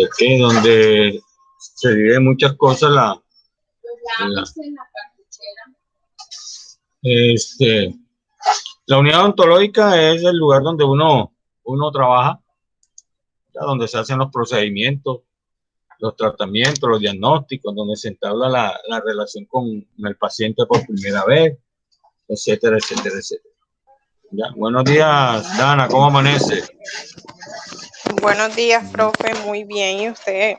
Es que donde se vive muchas cosas, la unidad odontológica es el lugar donde uno trabaja, donde se hacen los procedimientos, los tratamientos, los diagnósticos, donde se entabla la relación con el paciente por primera vez, etcétera, etcétera, etcétera. Ya. Buenos días, Dana, ¿cómo amanece? Buenos días, profe, muy bien, ¿y usted?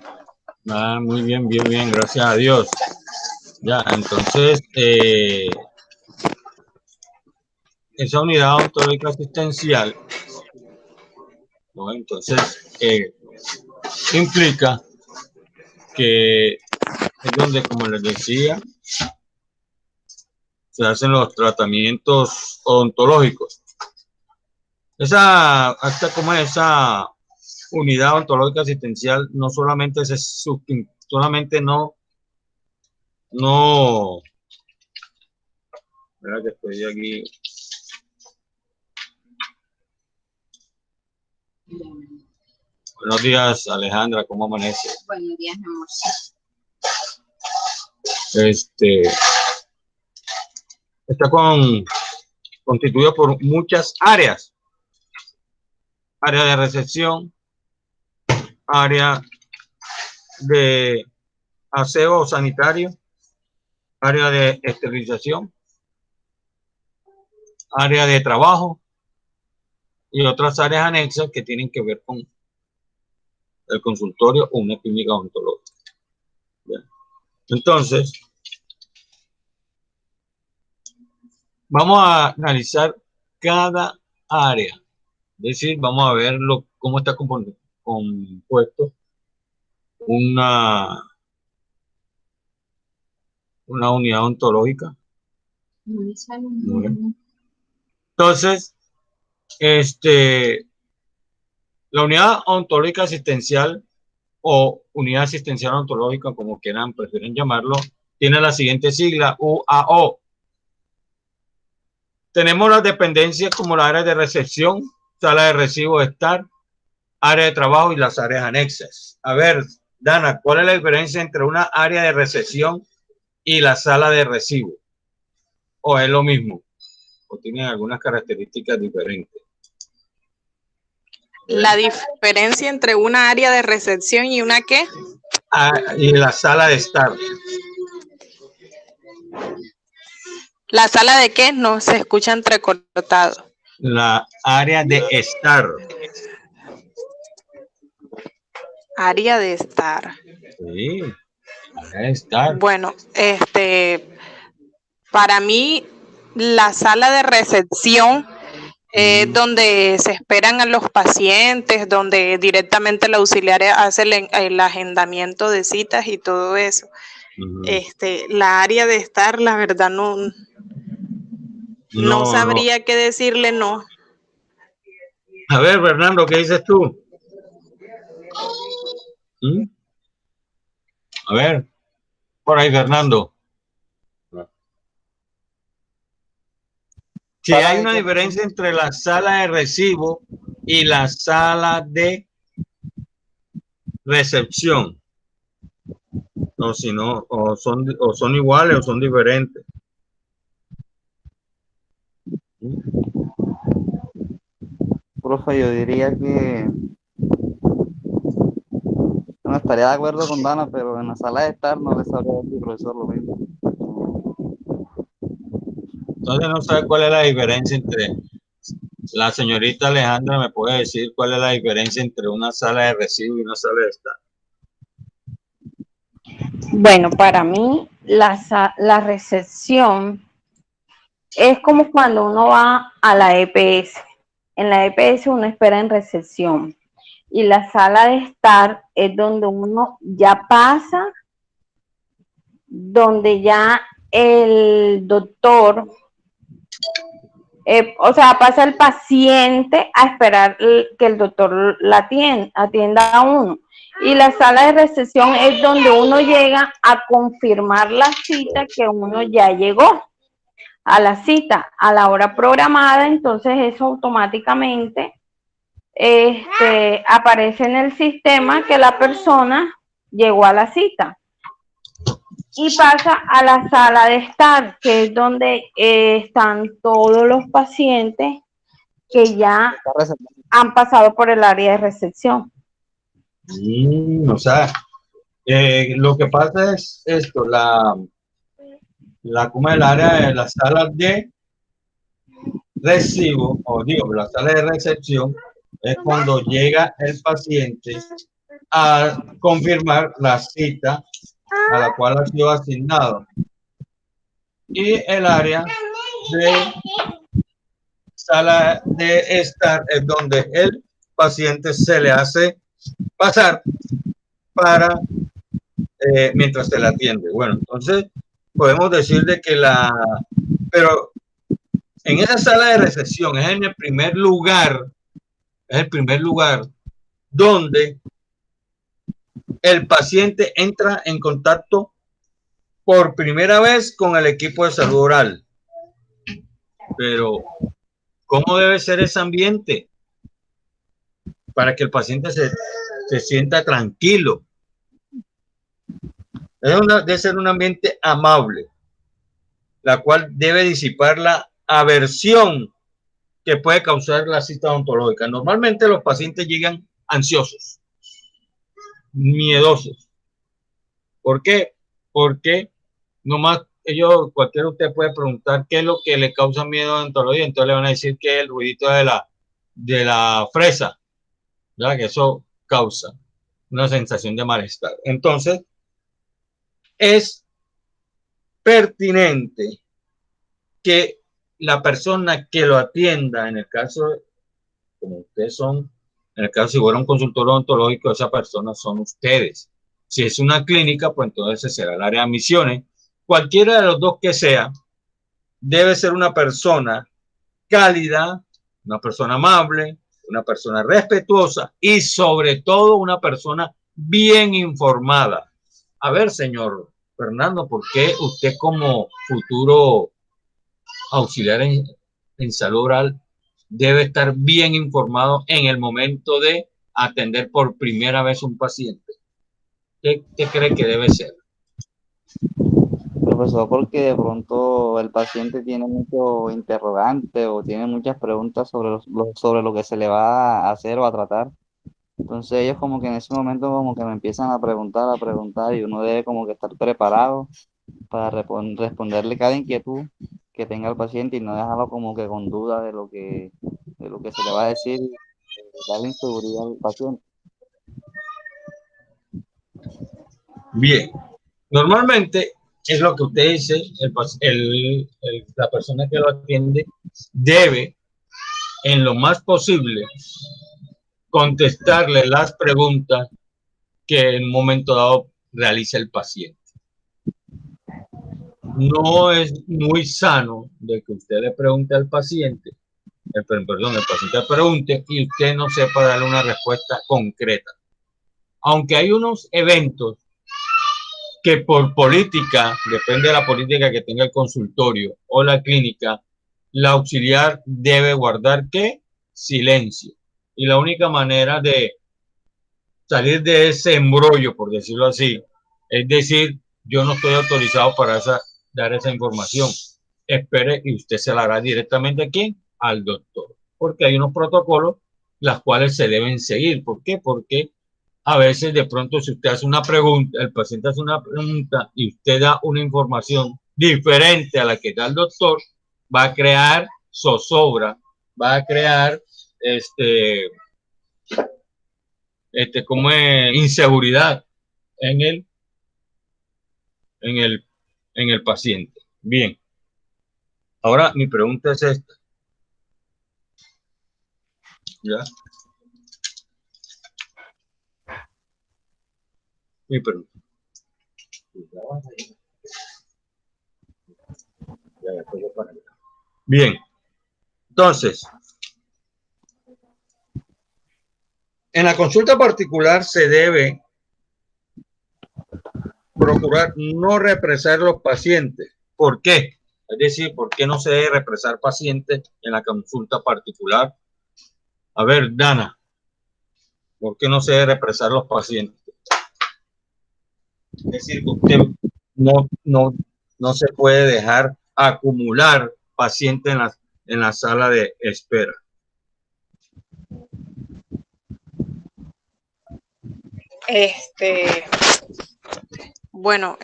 Muy bien, bien, bien, gracias a Dios. Ya, entonces, esa unidad odontológica asistencial, ¿no? Entonces, implica que es donde, como les decía, se hacen los tratamientos odontológicos. Esa unidad odontológica asistencial no solamente espera que estoy aquí. Buenos días, Alejandra, ¿cómo amanece? Buenos días, mi amor. Está constituido por muchas áreas. Área de recepción, área de aseo sanitario, área de esterilización, área de trabajo y otras áreas anexas que tienen que ver con el consultorio o una clínica odontológica. Bien. Entonces, vamos a analizar cada área, es decir, vamos a ver cómo está compuesto una unidad odontológica. Entonces, la unidad odontológica asistencial o unidad asistencial odontológica, como prefieren llamarlo, tiene la siguiente sigla, UAO. Tenemos las dependencias como la área de recepción, sala de recibo de estar, área de trabajo y las áreas anexas. A ver, Dana, ¿cuál es la diferencia entre una área de recepción y la sala de recibo? ¿O es lo mismo? ¿O tienen algunas características diferentes? La diferencia entre una área de recepción y una ¿qué? Y la sala de estar. ¿La sala de qué? No se escucha entrecortado. La área de estar. Área de estar. Sí, área de estar. Bueno, para mí, la sala de recepción es donde se esperan a los pacientes, donde directamente el auxiliar hace el agendamiento de citas y todo eso. La área de estar, la verdad, no sabría qué decirle, no. A ver, Fernando, ¿qué dices tú? A ver, por ahí, Fernando. Si hay una diferencia entre la sala de recibo y la sala de recepción. O si no, o son iguales o son diferentes. Profe, yo diría que no estaría de acuerdo con Dana, pero en la sala de estar no le sabría decir, profesor, lo mismo. Entonces no sabe cuál es la diferencia entre... La señorita Alejandra me puede decir cuál es la diferencia entre una sala de recibo y una sala de estar. Bueno, para mí la recepción es como cuando uno va a la EPS. En la EPS uno espera en recepción. Y la sala de estar es donde uno ya pasa, donde ya el doctor, pasa el paciente a esperar que el doctor atienda a uno. Y la sala de recepción es donde uno llega a confirmar la cita que uno ya llegó a la cita a la hora programada, entonces eso automáticamente aparece en el sistema que la persona llegó a la cita y pasa a la sala de estar, que es donde están todos los pacientes que ya han pasado por el área de recepción. O sea, lo que pasa es esto, como el área de las salas de recibo, o digo, la sala de recepción es cuando llega el paciente a confirmar la cita a la cual ha sido asignado. Y el área de sala de estar es donde el paciente se le hace pasar para mientras se le atiende. Bueno, entonces podemos decir de que pero en esa sala de recepción es el primer lugar donde el paciente entra en contacto por primera vez con el equipo de salud oral. Pero, ¿cómo debe ser ese ambiente? Para que el paciente se sienta tranquilo. Debe ser un ambiente amable, la cual debe disipar la aversión que puede causar la cita odontológica. Normalmente los pacientes llegan ansiosos, miedosos. ¿Por qué? Porque nomás cualquiera de ustedes puede preguntar qué es lo que le causa miedo a odontología, entonces le van a decir que es el ruidito de la fresa, ¿verdad? Que eso causa una sensación de malestar. Entonces, es pertinente que la persona que lo atienda, en el caso, como ustedes son, en el caso si fuera un consultor odontológico, esa persona son ustedes. Si es una clínica, pues entonces será el área de admisiones. Cualquiera de los dos que sea, debe ser una persona cálida, una persona amable, una persona respetuosa y sobre todo una persona bien informada. A ver, señor Fernando, ¿por qué usted como futuro auxiliar en salud oral debe estar bien informado en el momento de atender por primera vez un paciente? ¿Qué cree que debe ser? Profesor, porque de pronto el paciente tiene mucho interrogante o tiene muchas preguntas sobre lo que se le va a hacer o a tratar. Entonces ellos como que en ese momento como que me empiezan a preguntar y uno debe como que estar preparado para responderle cada inquietud que tenga el paciente y no dejarlo como que con duda de lo que se le va a decir y darle inseguridad al paciente. Bien, normalmente es lo que usted dice, la persona que lo atiende debe, en lo más posible, contestarle las preguntas que en un momento dado realiza el paciente. No es muy sano de que usted le pregunte al paciente, el paciente le pregunte y usted no sepa darle una respuesta concreta. Aunque hay unos eventos que por política, depende de la política que tenga el consultorio o la clínica, la auxiliar debe guardar ¿qué? Silencio. Y la única manera de salir de ese embrollo, por decirlo así, es decir, yo no estoy autorizado para dar esa información. Espere y usted se la hará directamente ¿a quién? Al doctor. Porque hay unos protocolos las cuales se deben seguir. ¿Por qué? Porque a veces de pronto si usted hace una pregunta, el paciente hace una pregunta y usted da una información diferente a la que da el doctor, va a crear zozobra, va a crear como inseguridad en el paciente. Bien. Ahora mi pregunta es esta. ¿Ya? Mi pregunta. Bien. Entonces, en la consulta particular se debe procurar no represar los pacientes. ¿Por qué? Es decir, ¿por qué no se debe represar pacientes en la consulta particular? A ver, Dana, ¿Por qué no se debe represar los pacientes? Es decir, usted no se puede dejar acumular pacientes en la sala de espera. Bueno,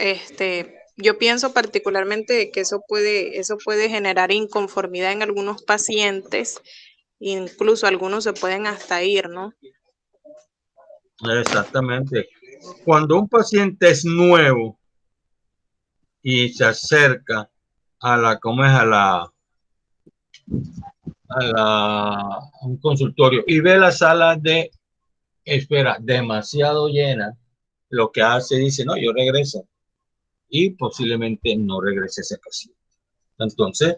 yo pienso particularmente que eso puede generar inconformidad en algunos pacientes, incluso algunos se pueden hasta ir, ¿no? Exactamente. Cuando un paciente es nuevo y se acerca a un consultorio y ve la sala de espera demasiado llena, lo que hace dice, no, yo regreso, y posiblemente no regrese ese paciente. Entonces,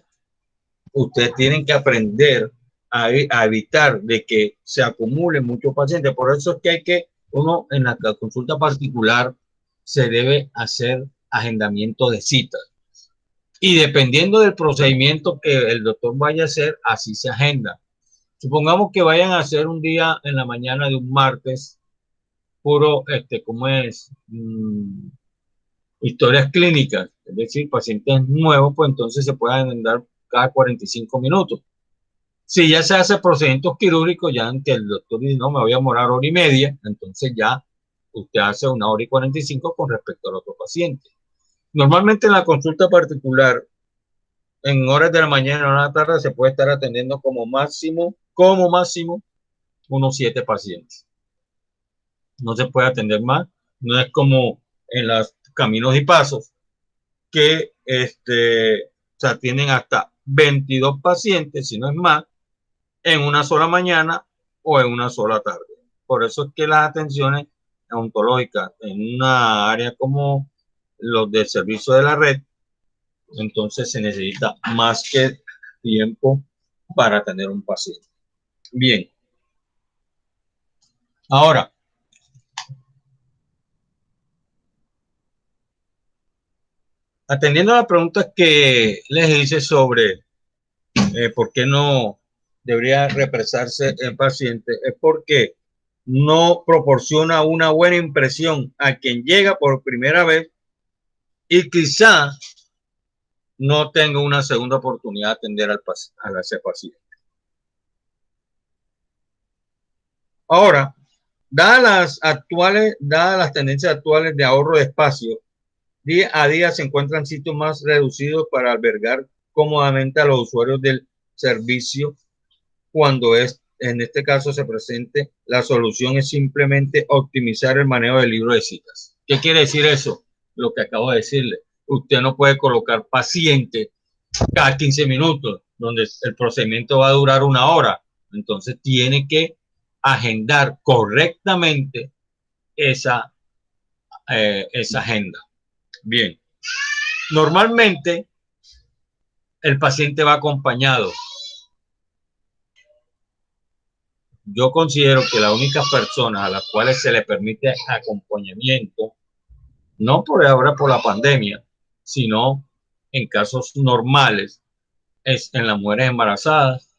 ustedes tienen que aprender a evitar de que se acumulen muchos pacientes. Por eso es que uno en la consulta particular se debe hacer agendamiento de citas. Y dependiendo del procedimiento que el doctor vaya a hacer, así se agenda. Supongamos que vayan a hacer un día en la mañana de un martes, puro, ¿cómo es? Historias clínicas, es decir, pacientes nuevos, pues entonces se pueden agendar cada 45 minutos. Si ya se hace procedimientos quirúrgicos, ya que el doctor dice, no, me voy a demorar hora y media, entonces ya usted hace 1 hora y 45 con respecto al otro paciente. Normalmente en la consulta particular, en horas de la mañana o de la tarde, se puede estar atendiendo como máximo, unos 7 pacientes. No se puede atender más. No es como en los caminos y pasos que se atienden hasta 22 pacientes, si no es más, en una sola mañana o en una sola tarde. Por eso es que las atenciones odontológicas en una área como los del servicio de la red, entonces se necesita más que tiempo para atender un paciente. Bien. Ahora, atendiendo a las preguntas que les hice sobre por qué no debería represarse el paciente, es porque no proporciona una buena impresión a quien llega por primera vez y quizá no tenga una segunda oportunidad de atender a ese paciente. Ahora, dadas las tendencias actuales de ahorro de espacio, día a día se encuentran sitios más reducidos para albergar cómodamente a los usuarios del servicio. Cuando en este caso se presente, la solución es simplemente optimizar el manejo del libro de citas. ¿Qué quiere decir eso? Lo que acabo de decirle. Usted no puede colocar paciente cada 15 minutos, donde el procedimiento va a durar 1 hora. Entonces tiene que agendar correctamente esa agenda. Bien. Normalmente el paciente va acompañado. Yo considero que las únicas personas a las cuales se le permite acompañamiento, no por ahora por la pandemia, sino en casos normales, es en las mujeres embarazadas,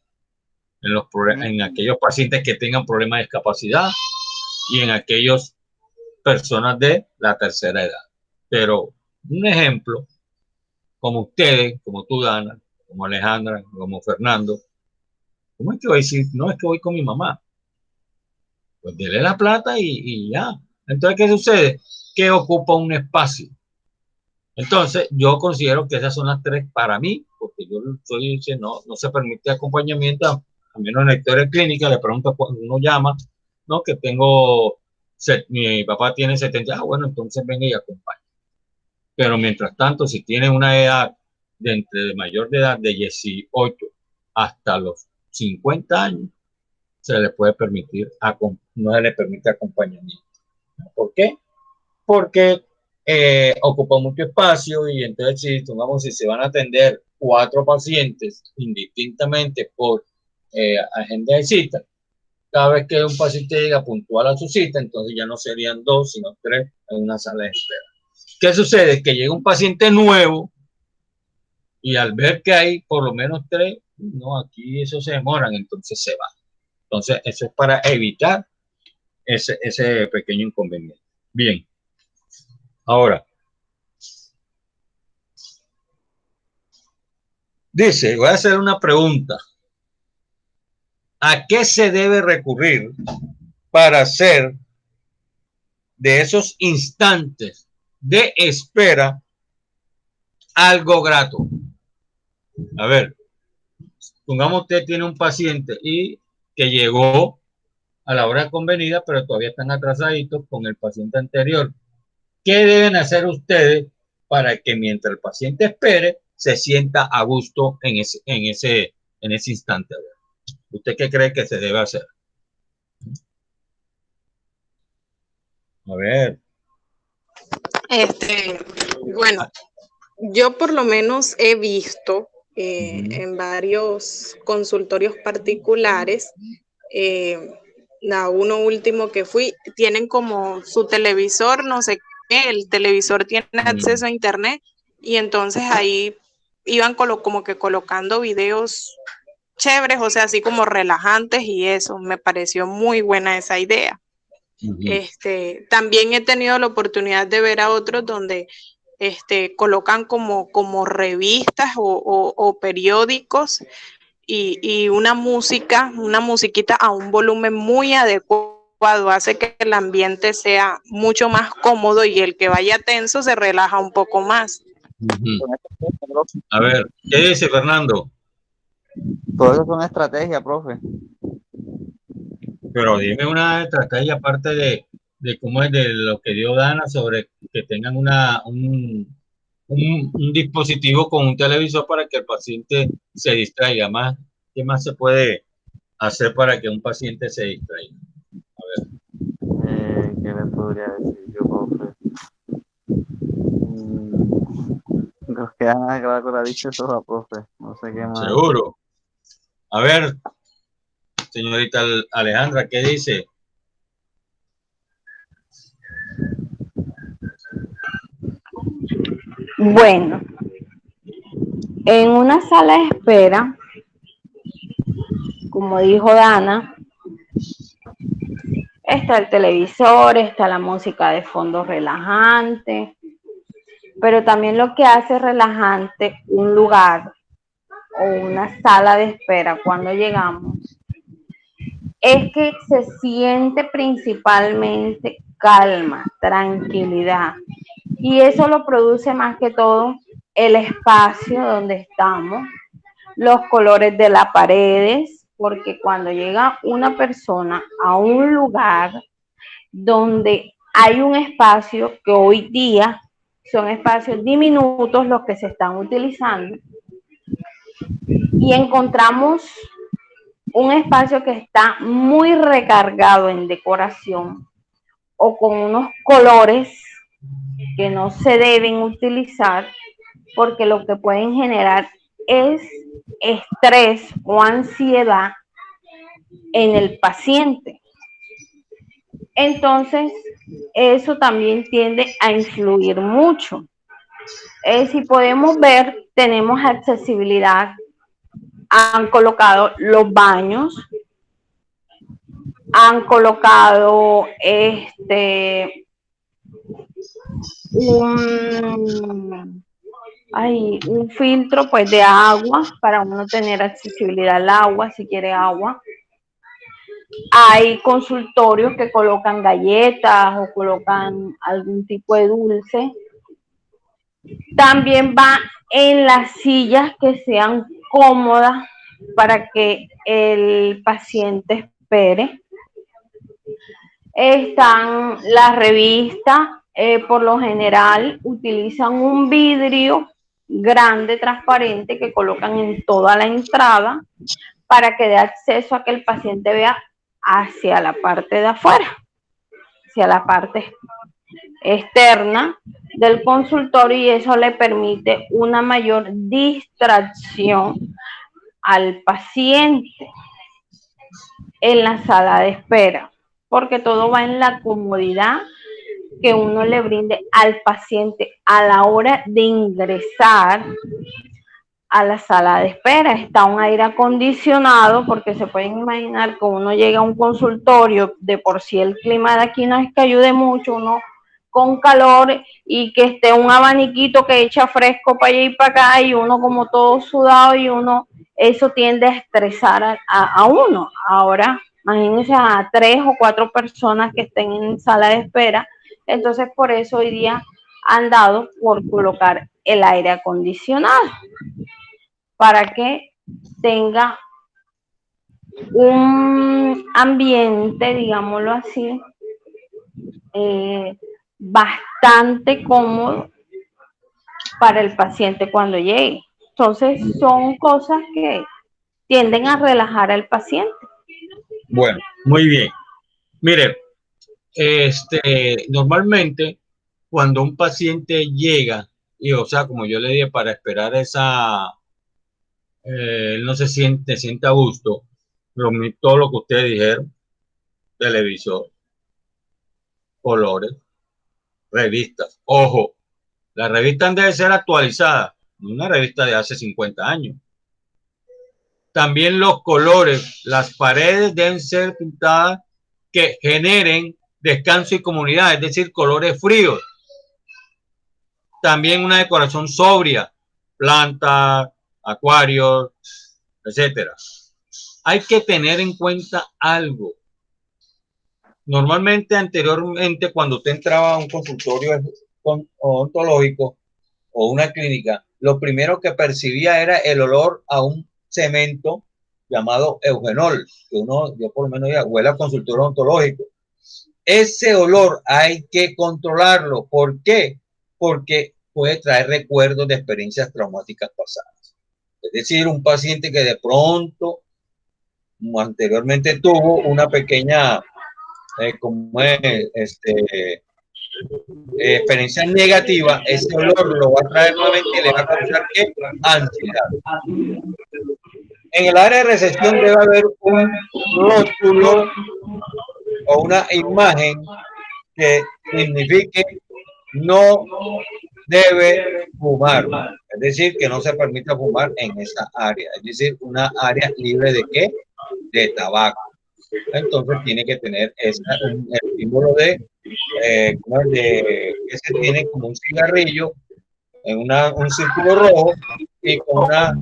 en aquellos pacientes que tengan problemas de discapacidad y en aquellas personas de la tercera edad. Pero un ejemplo, como ustedes, como tú, Dana, como Alejandra, como Fernando, ¿cómo es que voy a decir? No, es que voy con mi mamá. Pues dele la plata y ya. Entonces, ¿qué sucede? Que ocupa un espacio. Entonces, yo considero que esas son las 3 para mí, porque yo soy, no se permite acompañamiento, a menos en la historia clínica, le pregunto cuando uno llama, ¿no? Que mi papá tiene 70, bueno, entonces venga y acompañe. Pero mientras tanto, si tiene una edad de mayor de edad, de 18 hasta los 50 años, se le puede permitir, no se le permite acompañamiento. ¿Por qué? Porque ocupa mucho espacio y entonces si se van a atender 4 pacientes indistintamente por agenda de cita, cada vez que un paciente llega puntual a su cita, entonces ya no serían 2, sino 3 en una sala de espera. ¿Qué sucede? Que llega un paciente nuevo y al ver que hay por lo menos 3, no, aquí eso se demoran, entonces se va. Entonces, eso es para evitar ese pequeño inconveniente. Bien. Ahora, dice, voy a hacer una pregunta. ¿A qué se debe recurrir para hacer de esos instantes de espera algo grato? A ver, pongamos usted tiene un paciente y que llegó a la hora convenida, pero todavía están atrasaditos con el paciente anterior. ¿Qué deben hacer ustedes para que mientras el paciente espere, se sienta a gusto en ese instante? ¿Usted qué cree que se debe hacer? A ver. Bueno, yo por lo menos he visto en varios consultorios particulares, a uno último que fui, tienen como su televisor, no sé qué, el televisor tiene acceso a internet y entonces ahí iban como que colocando videos chéveres, o sea, así como relajantes y eso, me pareció muy buena esa idea. También he tenido la oportunidad de ver a otros donde colocan como revistas o periódicos y una musiquita a un volumen muy adecuado, hace que el ambiente sea mucho más cómodo y el que vaya tenso se relaja un poco más. A ver, ¿qué dice Fernando? Todo eso es una estrategia, profe. Pero dime una estrategia aparte de cómo es de lo que dio Dana sobre que tengan un dispositivo con un televisor para que el paciente se distraiga más. ¿Qué más se puede hacer para que un paciente se distraiga? A ver. ¿Qué le podría decir yo, profe? Creo que Ana Graco la ha dicho toda, profe. No sé qué más. Seguro. A ver, señorita Alejandra, ¿qué dice? Bueno, en una sala de espera, como dijo Dana, está el televisor, está la música de fondo relajante, pero también lo que hace relajante un lugar o una sala de espera cuando llegamos es que se siente principalmente calma, tranquilidad, y eso lo produce más que todo el espacio donde estamos, los colores de las paredes, porque cuando llega una persona a un lugar donde hay un espacio que hoy día son espacios diminutos los que se están utilizando y encontramos un espacio que está muy recargado en decoración o con unos colores que no se deben utilizar porque lo que pueden generar es estrés o ansiedad en el paciente. Entonces, eso también tiende a influir mucho. Si podemos ver, tenemos accesibilidad, han colocado los baños, han colocado un filtro pues de agua para uno tener accesibilidad al agua si quiere agua. Hay consultorios que colocan galletas o colocan algún tipo de dulce. También va en las sillas que sean cómodas para que el paciente espere. Están las revistas, por lo general utilizan un vidrio grande, transparente, que colocan en toda la entrada para que dé acceso a que el paciente vea hacia la parte de afuera, hacia la parte externa del consultorio, y eso le permite una mayor distracción al paciente en la sala de espera, porque todo va en la comodidad que uno le brinde al paciente a la hora de ingresar a la sala de espera. Está un aire acondicionado, porque se pueden imaginar que uno llega a un consultorio, de por sí el clima de aquí no es que ayude mucho, uno con calor, y que esté un abaniquito que echa fresco para allá y para acá, y uno como todo sudado, y uno, eso tiende a estresar a uno. Ahora, imagínense a 3 o 4 personas que estén en sala de espera. Entonces, por eso hoy día han dado por colocar el aire acondicionado, para que tenga un ambiente, digámoslo así, bastante cómodo para el paciente cuando llegue. Entonces, son cosas que tienden a relajar al paciente. Bueno, muy bien. Mire, normalmente cuando un paciente llega, y o sea, como yo le dije, para esperar él no se siente a gusto, todo lo que ustedes dijeron, televisor, colores, revistas. Ojo, las revistas deben ser actualizadas, no una revista de hace 50 años. También los colores, las paredes deben ser pintadas que generen descanso y comunidad, es decir, colores fríos. También una decoración sobria, plantas, acuarios, etcétera. Hay que tener en cuenta algo. Normalmente, anteriormente, cuando usted entraba a un consultorio odontológico o una clínica, lo primero que percibía era el olor a un cemento llamado eugenol, que yo por lo menos ya huele a consultorio odontológico. Ese olor hay que controlarlo. ¿Por qué? Porque puede traer recuerdos de experiencias traumáticas pasadas. Es decir, un paciente que de pronto anteriormente tuvo una pequeña experiencia negativa, ese olor lo va a traer nuevamente y le va a causar ¿qué? Ansiedad. En el área de recepción debe haber un rótulo o una imagen que signifique no debe fumar, es decir, que no se permita fumar en esa área, es decir, una área libre de ¿qué? De tabaco. Entonces tiene que tener el símbolo que se tiene como un cigarrillo en un círculo rojo y con una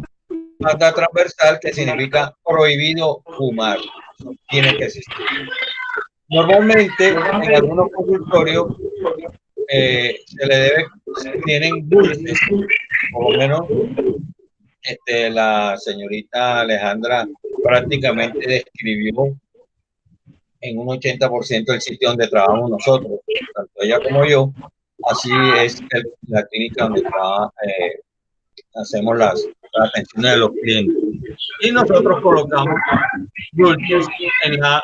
banda transversal que significa prohibido fumar. Tiene que existir. Normalmente en algunos consultorios tienen dulces, por lo menos la señorita Alejandra prácticamente describió en un 80% del sitio donde trabajamos nosotros, tanto ella como yo. Así es la clínica donde hacemos las atenciones de los clientes. Y nosotros colocamos dulces en la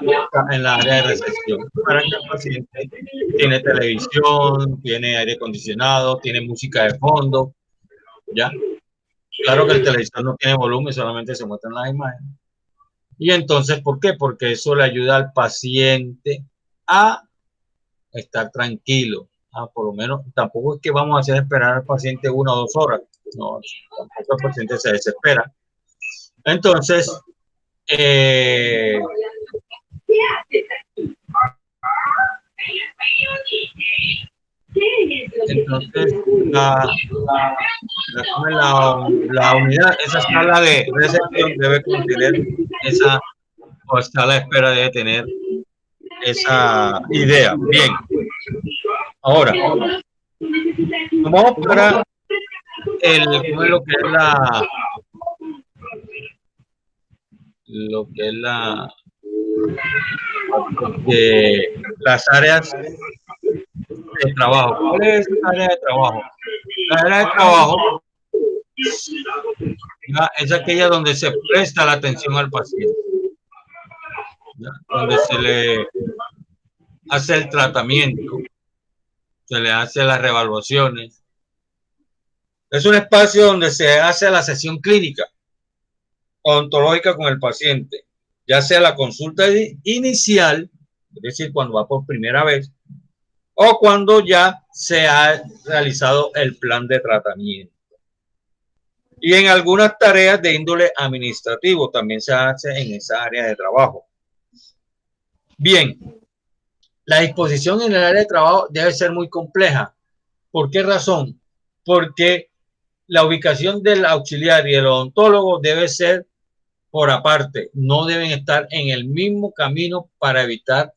área de recepción para que el paciente tiene televisión, tiene aire acondicionado, tiene música de fondo, ¿ya? Claro que el televisor no tiene volumen, solamente se muestran las imágenes. Y entonces, ¿por qué? Porque eso le ayuda al paciente a estar tranquilo. Por lo menos, tampoco es que vamos a hacer esperar al paciente 1 o 2 horas. No, tampoco el paciente se desespera. Entonces, la unidad, esa sala de recepción debe contener o sala de espera debe tener esa idea. Bien. Ahora, vamos para lo que es las áreas de trabajo. ¿Cuál es esa área de trabajo? La área de trabajo es aquella donde se presta la atención al paciente, donde se le hace el tratamiento, se le hace las reevaluaciones. Es un espacio donde se hace la sesión clínica odontológica con el paciente, ya sea la consulta inicial, es decir, cuando va por primera vez, o cuando ya se ha realizado el plan de tratamiento. Y en algunas tareas de índole administrativo también se hace en esa área de trabajo. Bien, la disposición en el área de trabajo debe ser muy compleja. ¿Por qué razón? Porque la ubicación del auxiliar y el odontólogo debe ser por aparte, no deben estar en el mismo camino para evitar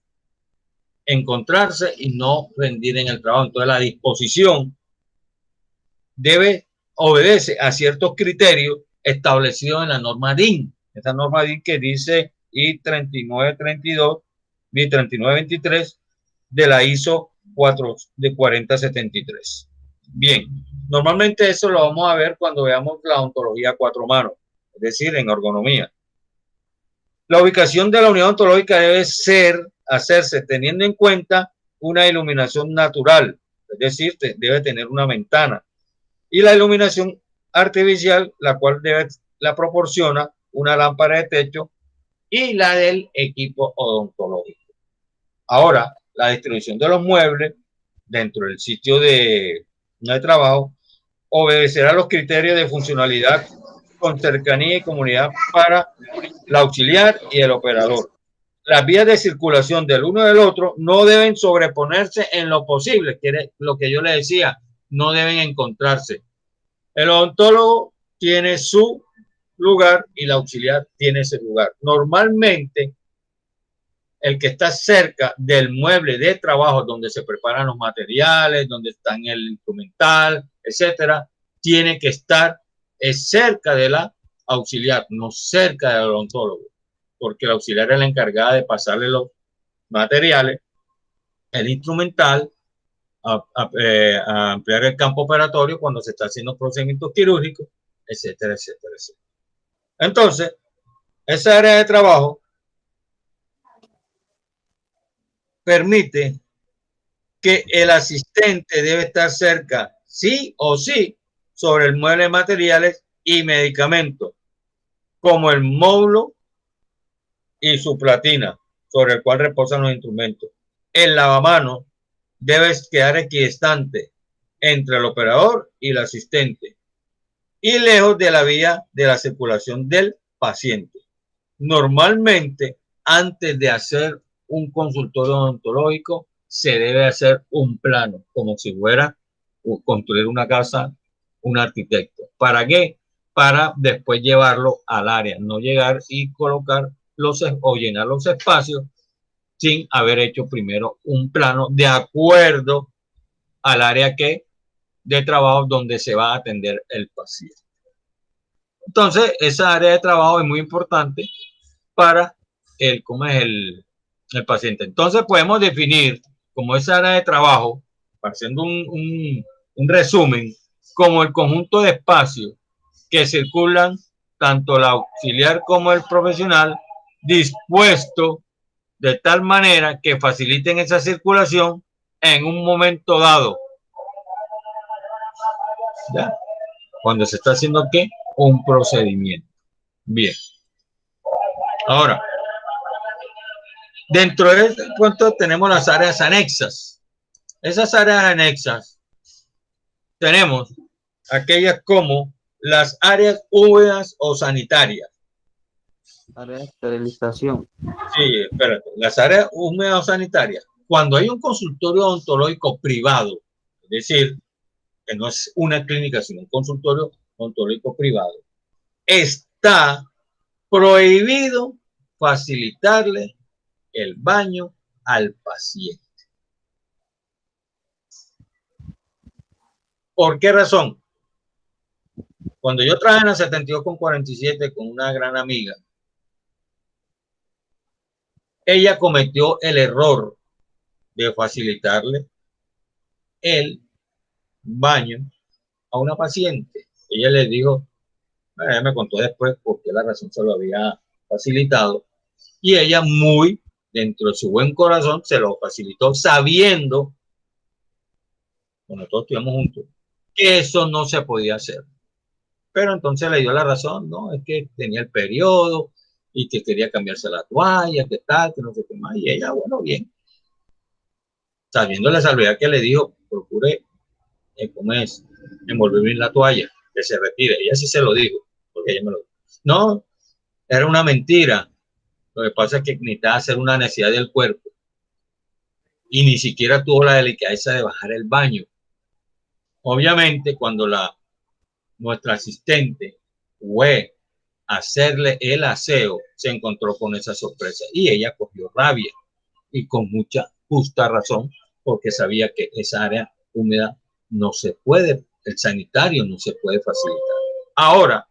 encontrarse y no rendir en el trabajo. Entonces la disposición debe obedece a ciertos criterios establecidos en la norma DIN. Esta norma DIN que dice I3932, I3923 de la ISO 4 de 4073. Bien, normalmente eso lo vamos a ver cuando veamos la ontología a cuatro manos, es decir, en ergonomía. La ubicación de la unidad ontológica debe hacerse teniendo en cuenta una iluminación natural, es decir, debe tener una ventana. Y la iluminación artificial, la cual la proporciona una lámpara de techo y la del equipo odontológico. Ahora, la distribución de los muebles dentro del sitio de trabajo obedecerá los criterios de funcionalidad con cercanía y comunidad para el auxiliar y el operador. Las vías de circulación del uno y del otro no deben sobreponerse en lo posible, que es lo que yo le decía, no deben encontrarse. El odontólogo tiene su lugar y el auxiliar tiene ese lugar. Normalmente, el que está cerca del mueble de trabajo donde se preparan los materiales, donde está el instrumental, etcétera, tiene que estar cerca de la auxiliar, no cerca del odontólogo, porque la auxiliar es la encargada de pasarle los materiales, el instrumental, a ampliar el campo operatorio cuando se está haciendo procedimientos quirúrgicos, etcétera, etcétera, etcétera. Entonces, esa área de trabajo permite que el asistente debe estar cerca, sí o sí, sobre el mueble de materiales y medicamentos, como el módulo y su platina, sobre el cual reposan los instrumentos. El lavamanos debe quedar equidistante entre el operador y el asistente y lejos de la vía de la circulación del paciente. Normalmente, antes de hacer un consultorio odontológico, se debe hacer un plano, como si fuera construir una casa un arquitecto. ¿Para qué? Para después llevarlo al área, no llegar y colocar o llenar los espacios sin haber hecho primero un plano de acuerdo al área de trabajo donde se va a atender el paciente. Entonces, esa área de trabajo es muy importante para cómo es el paciente. Entonces, podemos definir como esa área de trabajo, haciendo un resumen, como el conjunto de espacios que circulan tanto el auxiliar como el profesional, dispuesto de tal manera que faciliten esa circulación en un momento dado. ¿Ya? Cuando se está haciendo ¿qué? Un procedimiento. Bien. Ahora, dentro de este punto tenemos las áreas anexas. Esas áreas anexas tenemos aquellas como las áreas húmedas o sanitarias. Área de esterilización. Sí, espérate. Las áreas húmedas o sanitarias. Cuando hay un consultorio odontológico privado, es decir, que no es una clínica, sino un consultorio odontológico privado, está prohibido facilitarle el baño al paciente. ¿Por qué razón? Cuando yo trabajé en la 72 con 47 con una gran amiga, ella cometió el error de facilitarle el baño a una paciente. Ella le dijo, ella me contó después por qué la razón se lo había facilitado, y ella muy dentro de su buen corazón se lo facilitó sabiendo, cuando todos estuvimos juntos, que eso no se podía hacer. Pero entonces le dio la razón, ¿no? Es que tenía el periodo y que quería cambiarse la toalla, que tal, que no sé qué más. Y ella, bueno, bien. Sabiendo la salvedad que le dijo, procure, ¿cómo es? Envolver bien la toalla. que se retire. Ella sí se lo dijo, porque ella me lo dijo. No, era una mentira. Lo que pasa es que necesitaba hacer una necesidad del cuerpo y ni siquiera tuvo la delicadeza de bajar el baño. Obviamente, cuando nuestra asistente fue a hacerle el aseo, se encontró con esa sorpresa y ella cogió rabia y con mucha justa razón, porque sabía que esa área húmeda no se puede, el sanitario no se puede facilitar. Ahora,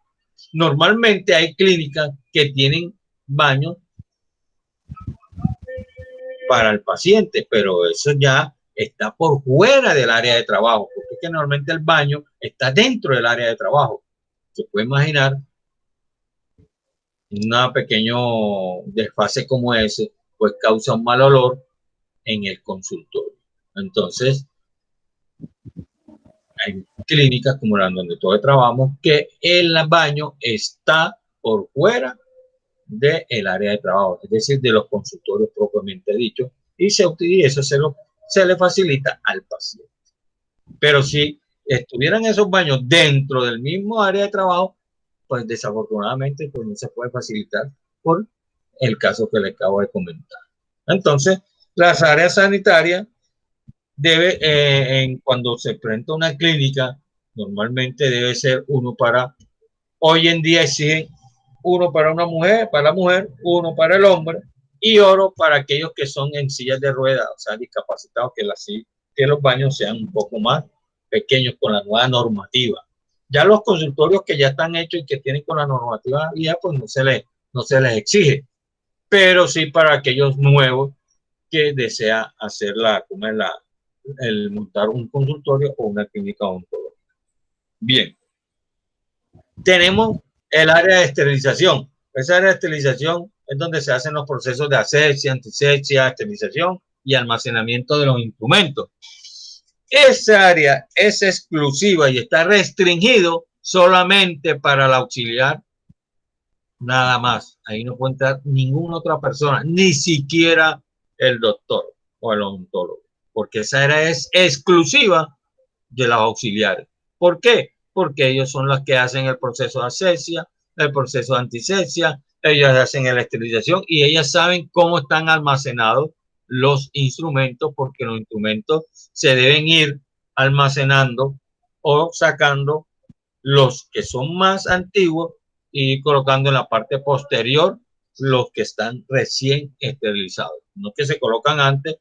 normalmente hay clínicas que tienen baños para el paciente, pero eso ya está por fuera del área de trabajo, porque es que normalmente el baño está dentro del área de trabajo. Se puede imaginar un pequeño desfase como ese, pues causa un mal olor en el consultorio. Entonces, hay clínicas como la donde todos trabajamos que el baño está por fuera del área de trabajo, es decir, de los consultorios propiamente dicho, y eso se le facilita al paciente. Pero si estuvieran esos baños dentro del mismo área de trabajo, pues desafortunadamente pues no se puede facilitar por el caso que le acabo de comentar. Entonces, las áreas sanitarias cuando se presenta una clínica, normalmente debe ser hoy en día exigen uno para una mujer, para la mujer, uno para el hombre y otro para aquellos que son en sillas de ruedas, o sea, discapacitados, que los baños sean un poco más pequeños con la nueva normativa. Ya los consultorios que ya están hechos y que tienen con la normativa ya pues no se les exige, pero sí para aquellos nuevos que desea hacer el montar un consultorio o una clínica odontológica. Bien, tenemos el área de esterilización. Esa área de esterilización es donde se hacen los procesos de asepsia, antisepsia, esterilización y almacenamiento de los instrumentos. Esa área es exclusiva y está restringido solamente para el auxiliar, nada más. Ahí no puede entrar ninguna otra persona, ni siquiera el doctor o el odontólogo, porque esa área es exclusiva de los auxiliares. ¿Por qué? Porque ellos son los que hacen el proceso de asepsia, el proceso de antisepsia, ellos hacen la esterilización y ellas saben cómo están almacenados los instrumentos, porque los instrumentos se deben ir almacenando o sacando los que son más antiguos y colocando en la parte posterior los que están recién esterilizados. No que se colocan antes,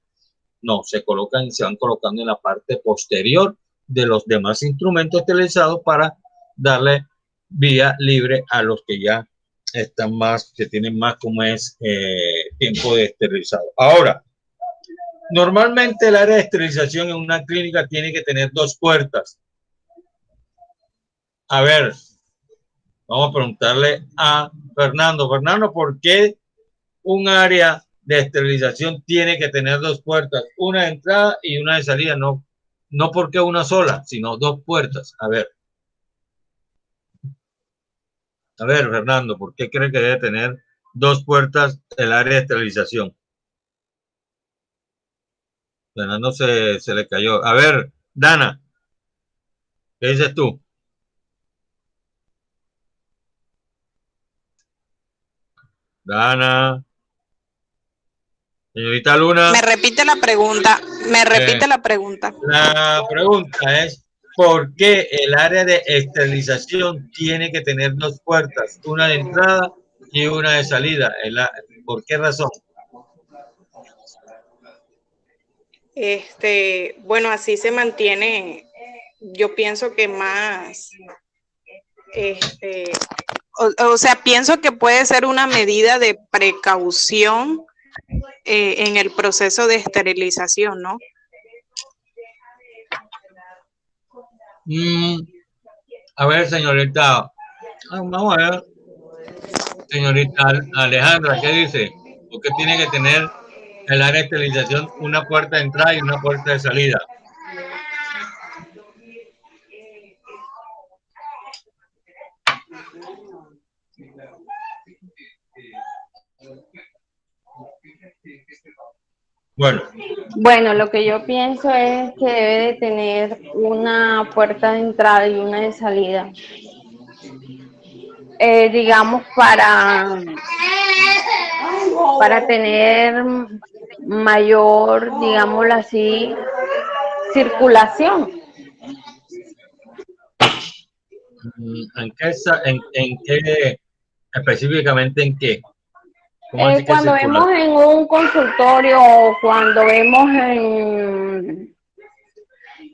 no, se colocan y se van colocando en la parte posterior de los demás instrumentos esterilizados para darle vía libre a los que ya están más, que tienen más como es tiempo de esterilizado. Ahora, normalmente el área de esterilización en una clínica tiene que tener 2 puertas. A ver, vamos a preguntarle a Fernando. Fernando, ¿por qué un área de esterilización tiene que tener 2 puertas? Una de entrada y una de salida. No, no porque una sola, sino 2 puertas. A ver, Fernando, ¿por qué cree que debe tener 2 puertas el área de esterilización? Fernando se le cayó. A ver, Dana, ¿qué dices tú? Dana. Señorita Luna. Me repite la pregunta. La pregunta es, ¿por qué el área de esterilización tiene que tener 2 puertas? Una de entrada y una de salida. ¿Por qué razón? Bueno, así se mantiene, yo pienso que más, o sea, pienso que puede ser una medida de precaución en el proceso de esterilización, ¿no? A ver, señorita, vamos a ver, señorita Alejandra, ¿qué dice? ¿Por qué tiene que tener el área de esterilización una puerta de entrada y una puerta de salida? Bueno, Bueno, lo que yo pienso es que debe de tener una puerta de entrada y una de salida. Digamos, para tener mayor, digámoslo así, circulación. En qué, específicamente en qué? ¿Cómo así que Cuando circular? vemos en un consultorio o cuando vemos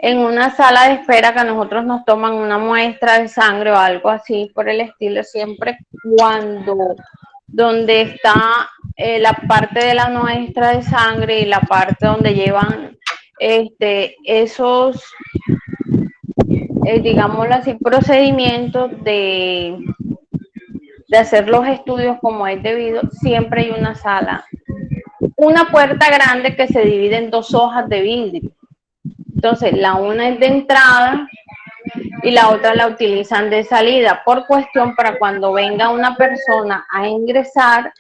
en una sala de espera que a nosotros nos toman una muestra de sangre o algo así por el estilo, siempre cuando donde está la parte de la muestra de sangre y la parte donde llevan esos, digámoslo así, procedimientos de hacer los estudios como es debido, siempre hay una sala, una puerta grande que se divide en dos hojas de vidrio. Entonces, la una es de entrada y la otra la utilizan de salida por cuestión para cuando venga una persona a ingresar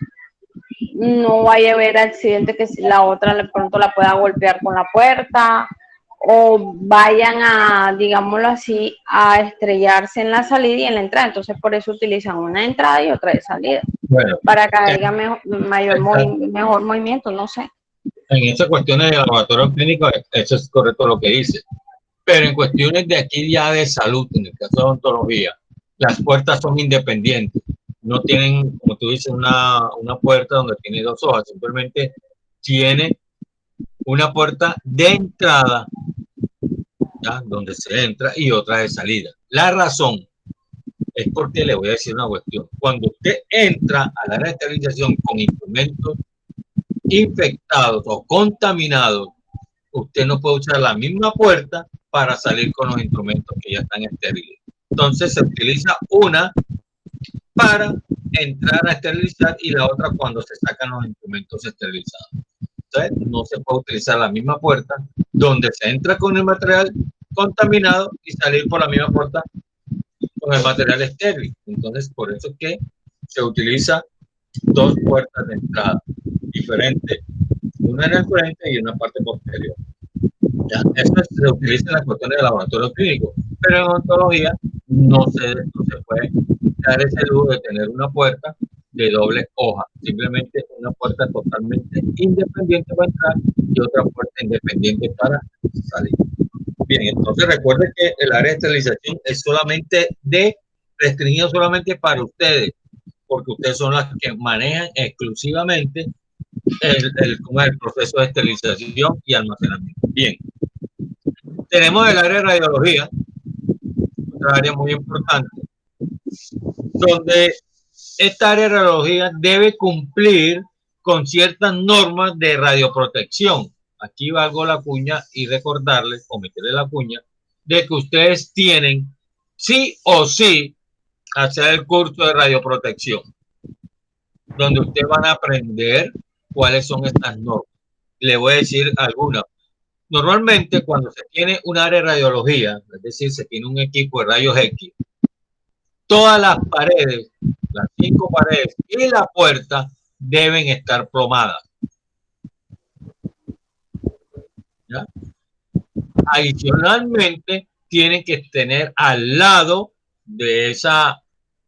no vaya a haber accidente que la otra de pronto la pueda golpear con la puerta o vayan a, digámoslo así, a estrellarse en la salida y en la entrada. Entonces, por eso utilizan una de entrada y otra de salida, Bueno, para que haya mejor movimiento, no sé. en esas cuestiones de laboratorio clínico, eso es correcto lo que dice. Pero en cuestiones de aquí ya de salud, en el caso de odontología, las puertas son independientes. No tienen, como tú dices, una puerta donde tiene dos hojas. Simplemente tiene una puerta de entrada, ¿ya? Donde se entra, y otra de salida. La razón es porque le voy a decir una cuestión. Cuando usted entra al área de esterilización con instrumentos infectados o contaminados, usted no puede usar la misma puerta para salir con los instrumentos que ya están estériles. Entonces se utiliza una para entrar a esterilizar y la otra cuando se sacan los instrumentos esterilizados. Entonces no se puede utilizar la misma puerta donde se entra con el material contaminado y salir por la misma puerta con el material estéril. Entonces por eso es que se utiliza dos puertas de entrada diferentes, una en el frente y una parte posterior. ¿Ya? Eso se utiliza en las cuestiones de laboratorio clínico, pero en odontología no se puede dar ese lujo de tener una puerta de doble hoja, simplemente una puerta totalmente independiente para entrar y otra puerta independiente para salir. Bien, entonces recuerden que el área de esterilización es restringido solamente para ustedes, porque ustedes son las que manejan exclusivamente el proceso de esterilización y almacenamiento. Bien, tenemos el área de radiología, otra área muy importante, donde esta área de radiología debe cumplir con ciertas normas de radioprotección. Aquí valgo la cuña y recordarles, o meterle la cuña, de que ustedes tienen sí o sí hacer el curso de radioprotección, donde ustedes van a aprender cuáles son estas normas. Le voy a decir algunas. Normalmente cuando se tiene un área de radiología, es decir, se tiene un equipo de rayos X, todas las paredes, las 5 paredes y la puerta deben estar plomadas. ¿Ya? Adicionalmente, tienen que tener al lado de esa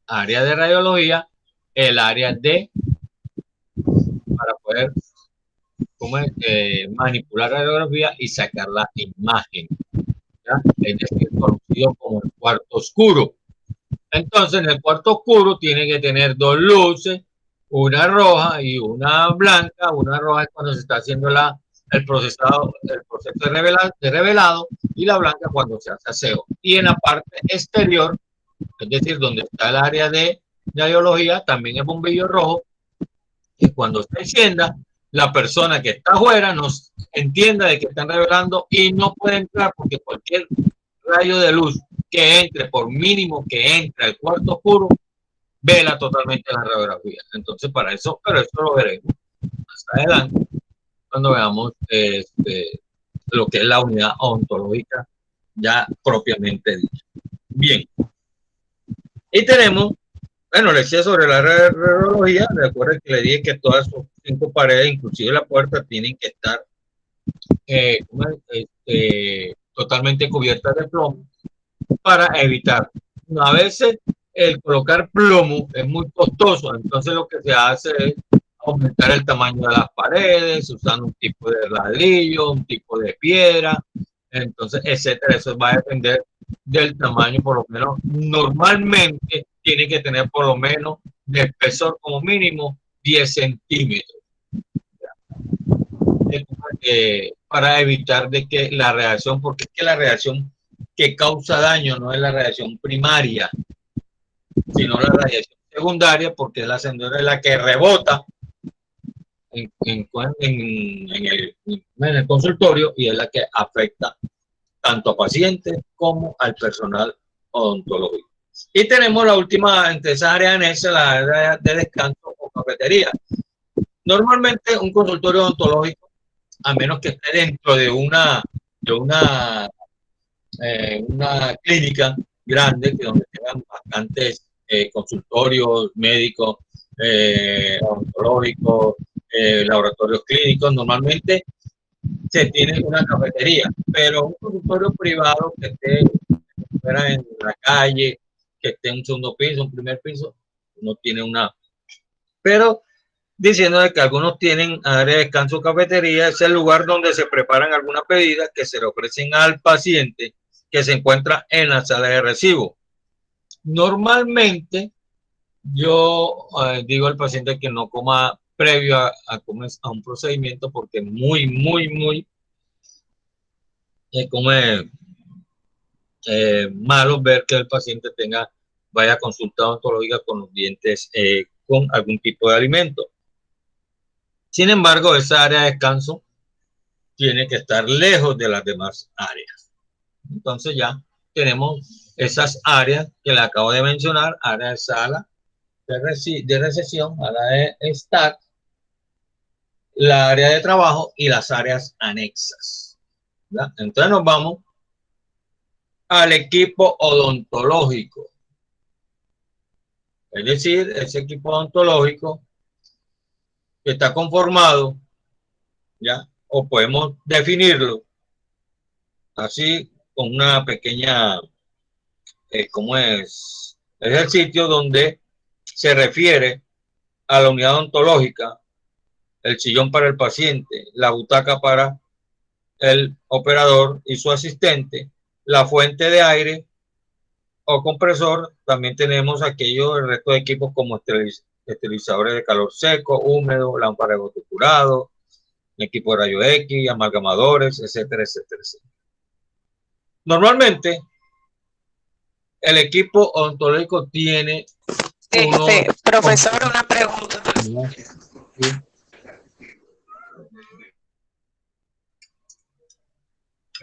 área de radiología el área para poder manipular la radiografía y sacar la imagen. ¿Ya? Es decir, conocido como el cuarto oscuro. Entonces, en el cuarto oscuro tiene que tener dos luces, una roja y una blanca. Una roja es cuando se está haciendo el proceso de revelado, y la blanca cuando se hace aseo. Y en la parte exterior, es decir, donde está el área de radiología, también es bombillo rojo, y cuando se encienda, la persona que está afuera nos entienda de que están revelando y no puede entrar porque cualquier rayo de luz que entre, por mínimo que entre al cuarto oscuro, vela totalmente la radiografía. Entonces, para eso, pero eso lo veremos más adelante cuando veamos lo que es la unidad odontológica ya propiamente dicha. Bien. Y tenemos, bueno, le decía sobre la radiología. Recuerden que le dije que todas sus 5 paredes, inclusive la puerta, tienen que estar totalmente cubiertas de plomo para evitar. A veces el colocar plomo es muy costoso, entonces lo que se hace es aumentar el tamaño de las paredes, usando un tipo de ladrillo, un tipo de piedra, entonces, etcétera. Eso va a depender del tamaño, por lo menos. Normalmente tiene que tener por lo menos de espesor como mínimo 10 centímetros. Para evitar de que la reacción, porque es que la reacción que causa daño no es la radiación primaria, sino la radiación secundaria, porque la sendera es la que rebota en el consultorio y es la que afecta tanto a pacientes como al personal odontológico. Y tenemos la última, entre esas áreas anexas, la área de descanso o cafetería. Normalmente un consultorio odontológico, a menos que esté dentro de una clínica grande, que donde tengan bastantes consultorios médicos, odontológicos, laboratorios clínicos, normalmente se tiene una cafetería, pero un consultorio privado que esté en la calle, que esté en un segundo piso, un primer piso, no tiene una. Pero diciendo de que algunos tienen área de descanso o cafetería, es el lugar donde se preparan algunas bebidas que se le ofrecen al paciente que se encuentra en la sala de recibo. Normalmente yo digo al paciente que no coma previo a un procedimiento porque es muy como malo ver que el paciente vaya a consulta odontológica con los dientes con algún tipo de alimento. Sin embargo, esa área de descanso tiene que estar lejos de las demás áreas. Entonces ya tenemos esas áreas que le acabo de mencionar: área de sala de recepción, área de staff, la área de trabajo y las áreas anexas, ¿verdad? Entonces nos vamos al equipo odontológico. Es decir, ese equipo odontológico que está conformado, ¿ya? O podemos definirlo así con una pequeña, ¿cómo es? Es el sitio donde se refiere a la unidad odontológica, el sillón para el paciente, la butaca para el operador y su asistente, la fuente de aire o compresor. También tenemos aquellos, el resto de equipos como esterilizadores de calor seco, húmedo, lámpara de goteo curado, equipo de rayo X, amalgamadores, etcétera, etcétera, etcétera. Normalmente, el equipo odontológico tiene profesor, una pregunta.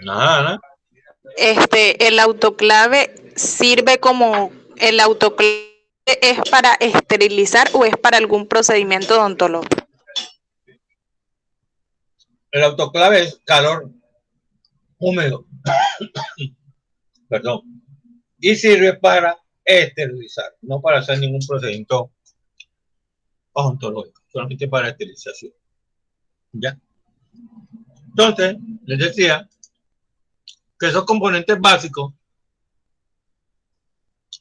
Nada. El autoclave sirve como el autoclave es para esterilizar o es para algún procedimiento odontológico. El autoclave es calor húmedo, perdón, y sirve para esterilizar, no para hacer ningún procedimiento odontológico, solamente para esterilización. ¿Ya? Entonces, les decía que esos componentes básicos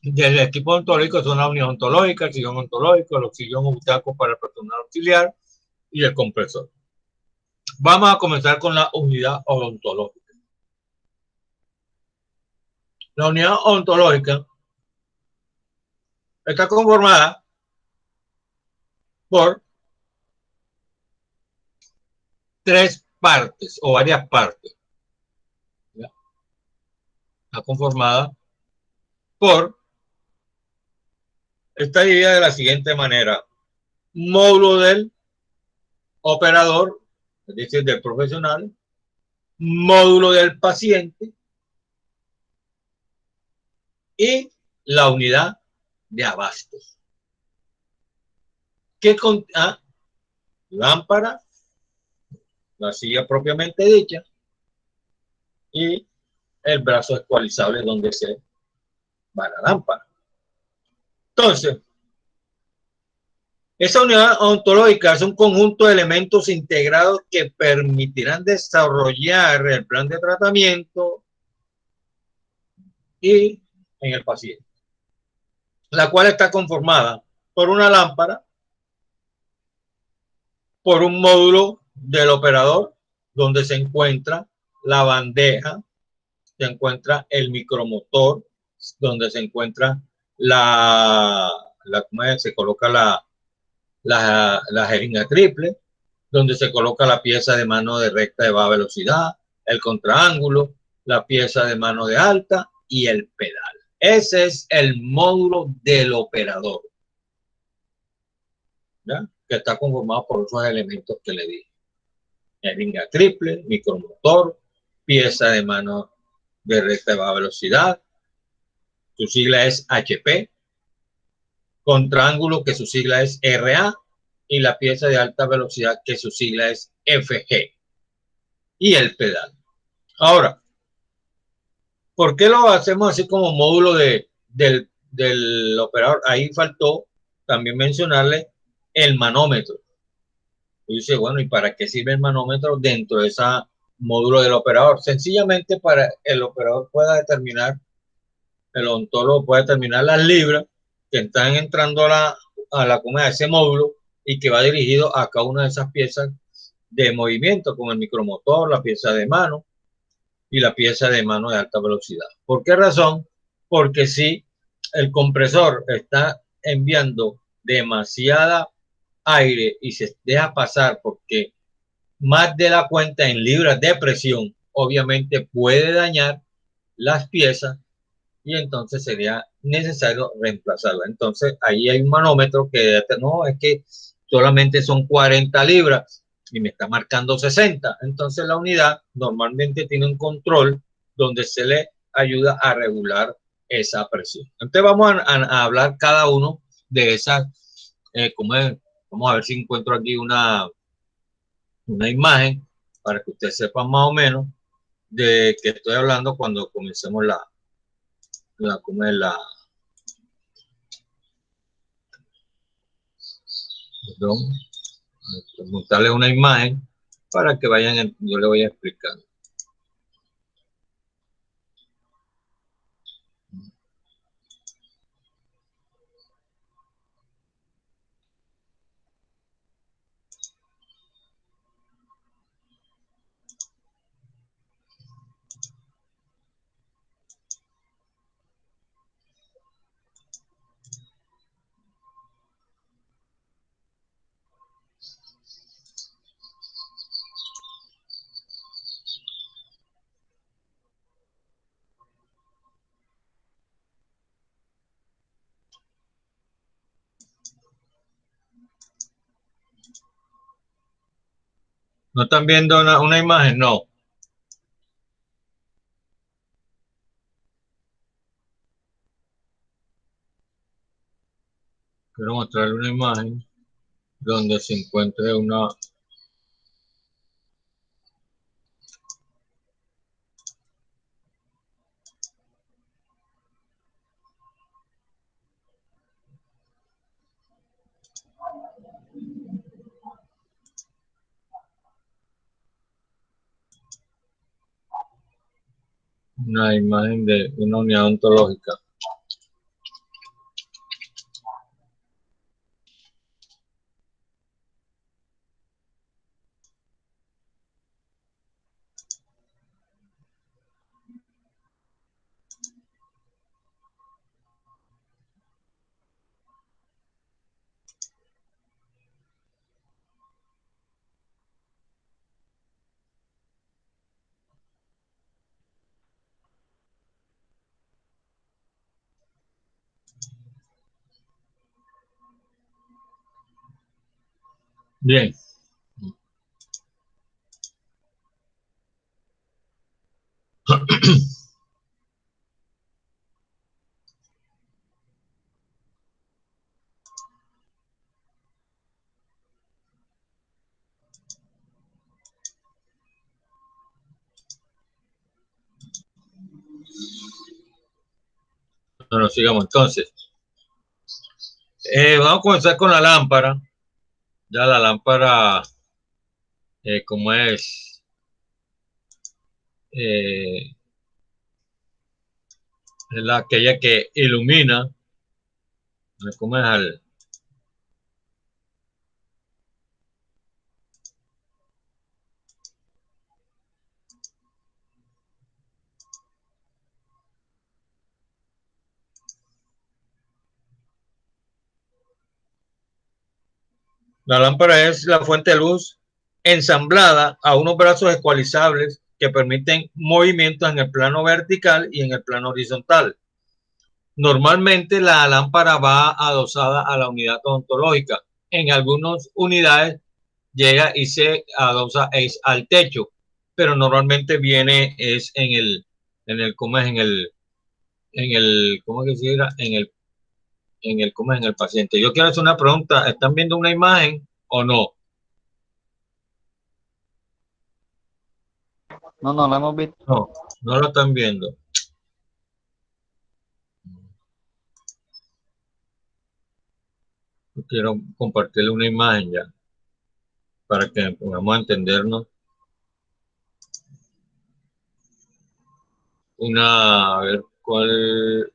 del equipo odontológico son la unidad odontológica, el sillón odontológico, el oxígeno butaco para el personal auxiliar y el compresor. Vamos a comenzar con la unidad odontológica. La unidad odontológica está conformada por tres partes o varias partes. ¿Ya? Está conformada por, está dividida de la siguiente manera: módulo del operador, es decir, del profesional; módulo del paciente; y la unidad de abastos. ¿Qué lámpara, la silla propiamente dicha, y el brazo ecualizable donde se va la lámpara? Entonces, Esa unidad ontológica es un conjunto de elementos integrados que permitirán desarrollar el plan de tratamiento y en el paciente, la cual está conformada por una lámpara, por un módulo del operador, donde se encuentra la bandeja, se encuentra el micromotor, donde se encuentra se coloca la jeringa triple, donde se coloca la pieza de mano de recta de baja velocidad, el contraángulo, la pieza de mano de alta y el pedal. Ese es el módulo del operador, ¿ya? Que está conformado por esos elementos que le dije. Jeringa triple, micromotor, pieza de mano de recta de baja velocidad, su sigla es HP, contraángulo que su sigla es RA y la pieza de alta velocidad que su sigla es FG y el pedal. Ahora, ¿por qué lo hacemos así como módulo del operador? Ahí faltó también mencionarle el manómetro. Y dice, bueno, ¿y para qué sirve el manómetro dentro de ese módulo del operador? Sencillamente para el operador pueda determinar, el odontólogo puede determinar las libras que están entrando a ese módulo y que va dirigido a cada una de esas piezas de movimiento, como el micromotor, la pieza de mano y la pieza de mano de alta velocidad. ¿Por qué razón? Porque si el compresor está enviando demasiada aire y se deja pasar porque más de la cuenta en libras de presión, obviamente puede dañar las piezas y entonces sería necesario reemplazarla. Entonces ahí hay un manómetro que no, es que solamente son 40 libras y me está marcando 60. Entonces la unidad normalmente tiene un control donde se le ayuda a regular esa presión. Entonces vamos a hablar cada uno de esas, vamos a ver si encuentro aquí una imagen para que ustedes sepan más o menos de qué estoy hablando cuando comencemos la perdón, mostrarles una imagen para que vayan, yo le voy a explicar. ¿No están viendo una imagen? No. Quiero mostrarle una imagen donde se encuentre una imagen de una unidad ontológica. Bien. Bueno, sigamos entonces. Vamos a comenzar con la lámpara. Ya la lámpara, como es, es aquella que ilumina, como es la lámpara es la fuente de luz ensamblada a unos brazos ecualizables que permiten movimientos en el plano vertical y en el plano horizontal. Normalmente la lámpara va adosada a la unidad ontológica. En algunas unidades llega y se adosa al techo, pero normalmente viene es ¿cómo es? ¿Cómo que se diga? ¿Cómo es? En el paciente. Yo quiero hacer una pregunta. ¿Están viendo una imagen o no? No, no lo hemos visto. No, no lo están viendo. Yo quiero compartirle una imagen ya para que podamos entendernos. A ver cuál.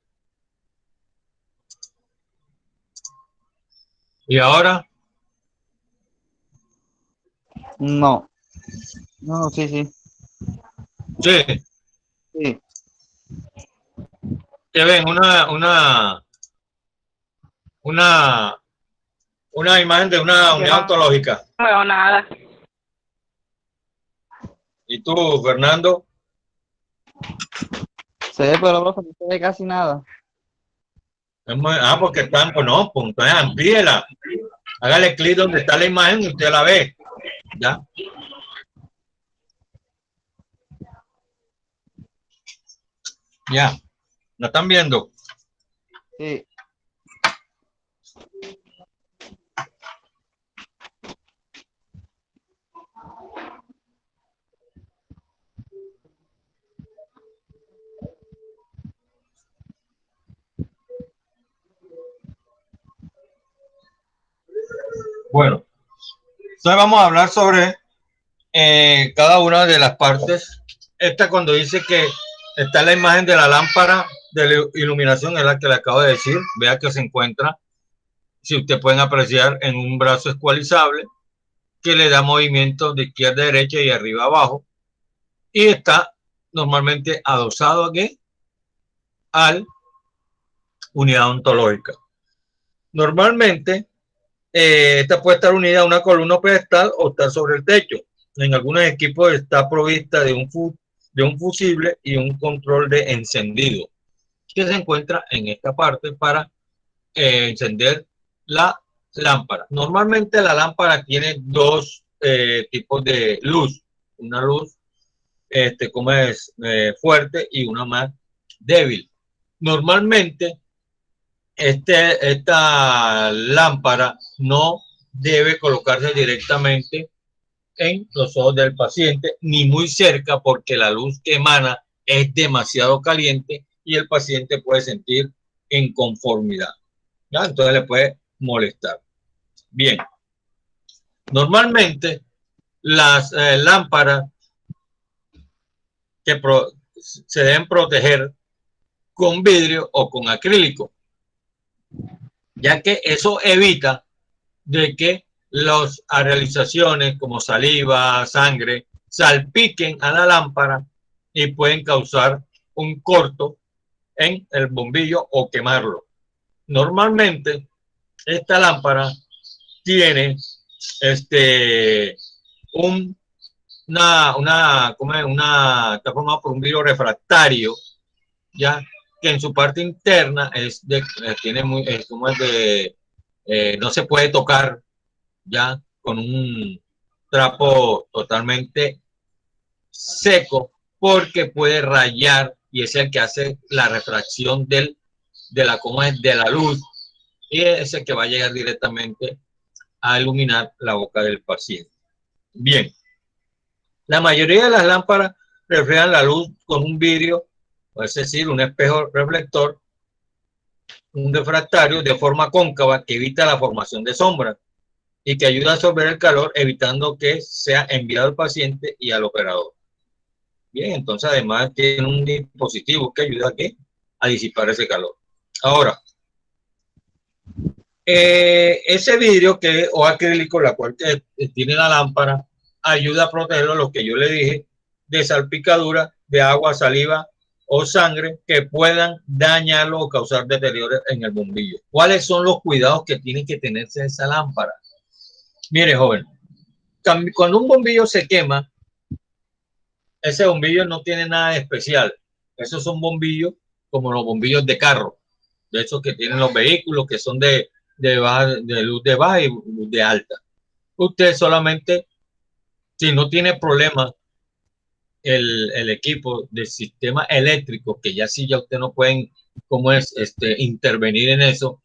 ¿Y ahora? No, no, sí, sí, Sí, sí. que ven una, una imagen de una Yo unidad no ontológica. veo nada. ¿Y tú, Fernando? Se ve, pero profe, no se ve casi nada. Porque están, pues no, pues entonces amplíela. Hágale clic donde está la imagen y usted la ve. ¿Ya? Ya. ¿La están viendo? Sí. Bueno, entonces vamos a hablar sobre cada una de las partes. Esta cuando dice que está la imagen de la lámpara de la iluminación, es la que le acabo de decir. Vea que se encuentra, si ustedes pueden apreciar, en un brazo escualizable que le da movimiento de izquierda a derecha y arriba a abajo. Y está normalmente adosado aquí al unidad ontológica. Normalmente, esta puede estar unida a una columna pedestal o estar sobre el techo. En algunos equipos está provista de un fusible y un control de encendido que se encuentra en esta parte para encender la lámpara. Normalmente la lámpara tiene dos tipos de luz. Una luz como es fuerte y una más débil. Normalmente esta lámpara no debe colocarse directamente en los ojos del paciente ni muy cerca porque la luz que emana es demasiado caliente y el paciente puede sentir inconformidad. ¿Ya? Entonces le puede molestar. Bien, normalmente las lámparas que se deben proteger con vidrio o con acrílico, ya que eso evita de que las realizaciones como saliva, sangre, salpiquen a la lámpara y pueden causar un corto en el bombillo o quemarlo. Normalmente esta lámpara tiene está formada por un vidrio refractario, ya que en su parte interna tiene como es de no se puede tocar ya con un trapo totalmente seco porque puede rayar y es el que hace la refracción de la luz y es el que va a llegar directamente a iluminar la boca del paciente. Bien, la mayoría de las lámparas reflejan la luz con un vidrio, es decir, un espejo reflector, un refractario de forma cóncava que evita la formación de sombras. y que ayuda a absorber el calor, evitando que sea enviado al paciente y al operador. Bien, entonces además tiene un dispositivo que ayuda a disipar ese calor. Ahora, ese vidrio o acrílico, la cual que tiene la lámpara, ayuda a protegerlo, lo que yo le dije, de salpicadura, de agua, saliva o sangre que puedan dañarlo o causar deterioro en el bombillo. ¿Cuáles son los cuidados que tiene que tenerse esa lámpara? Mire, joven, cuando un bombillo se quema, ese bombillo no tiene nada de especial. Esos son bombillos como los bombillos de carro, de esos que tienen los vehículos, que son de luz de baja y luz de alta. Usted solamente, si no tiene problemas el equipo del sistema eléctrico, que ya sí ya usted no pueden, como es, intervenir en eso,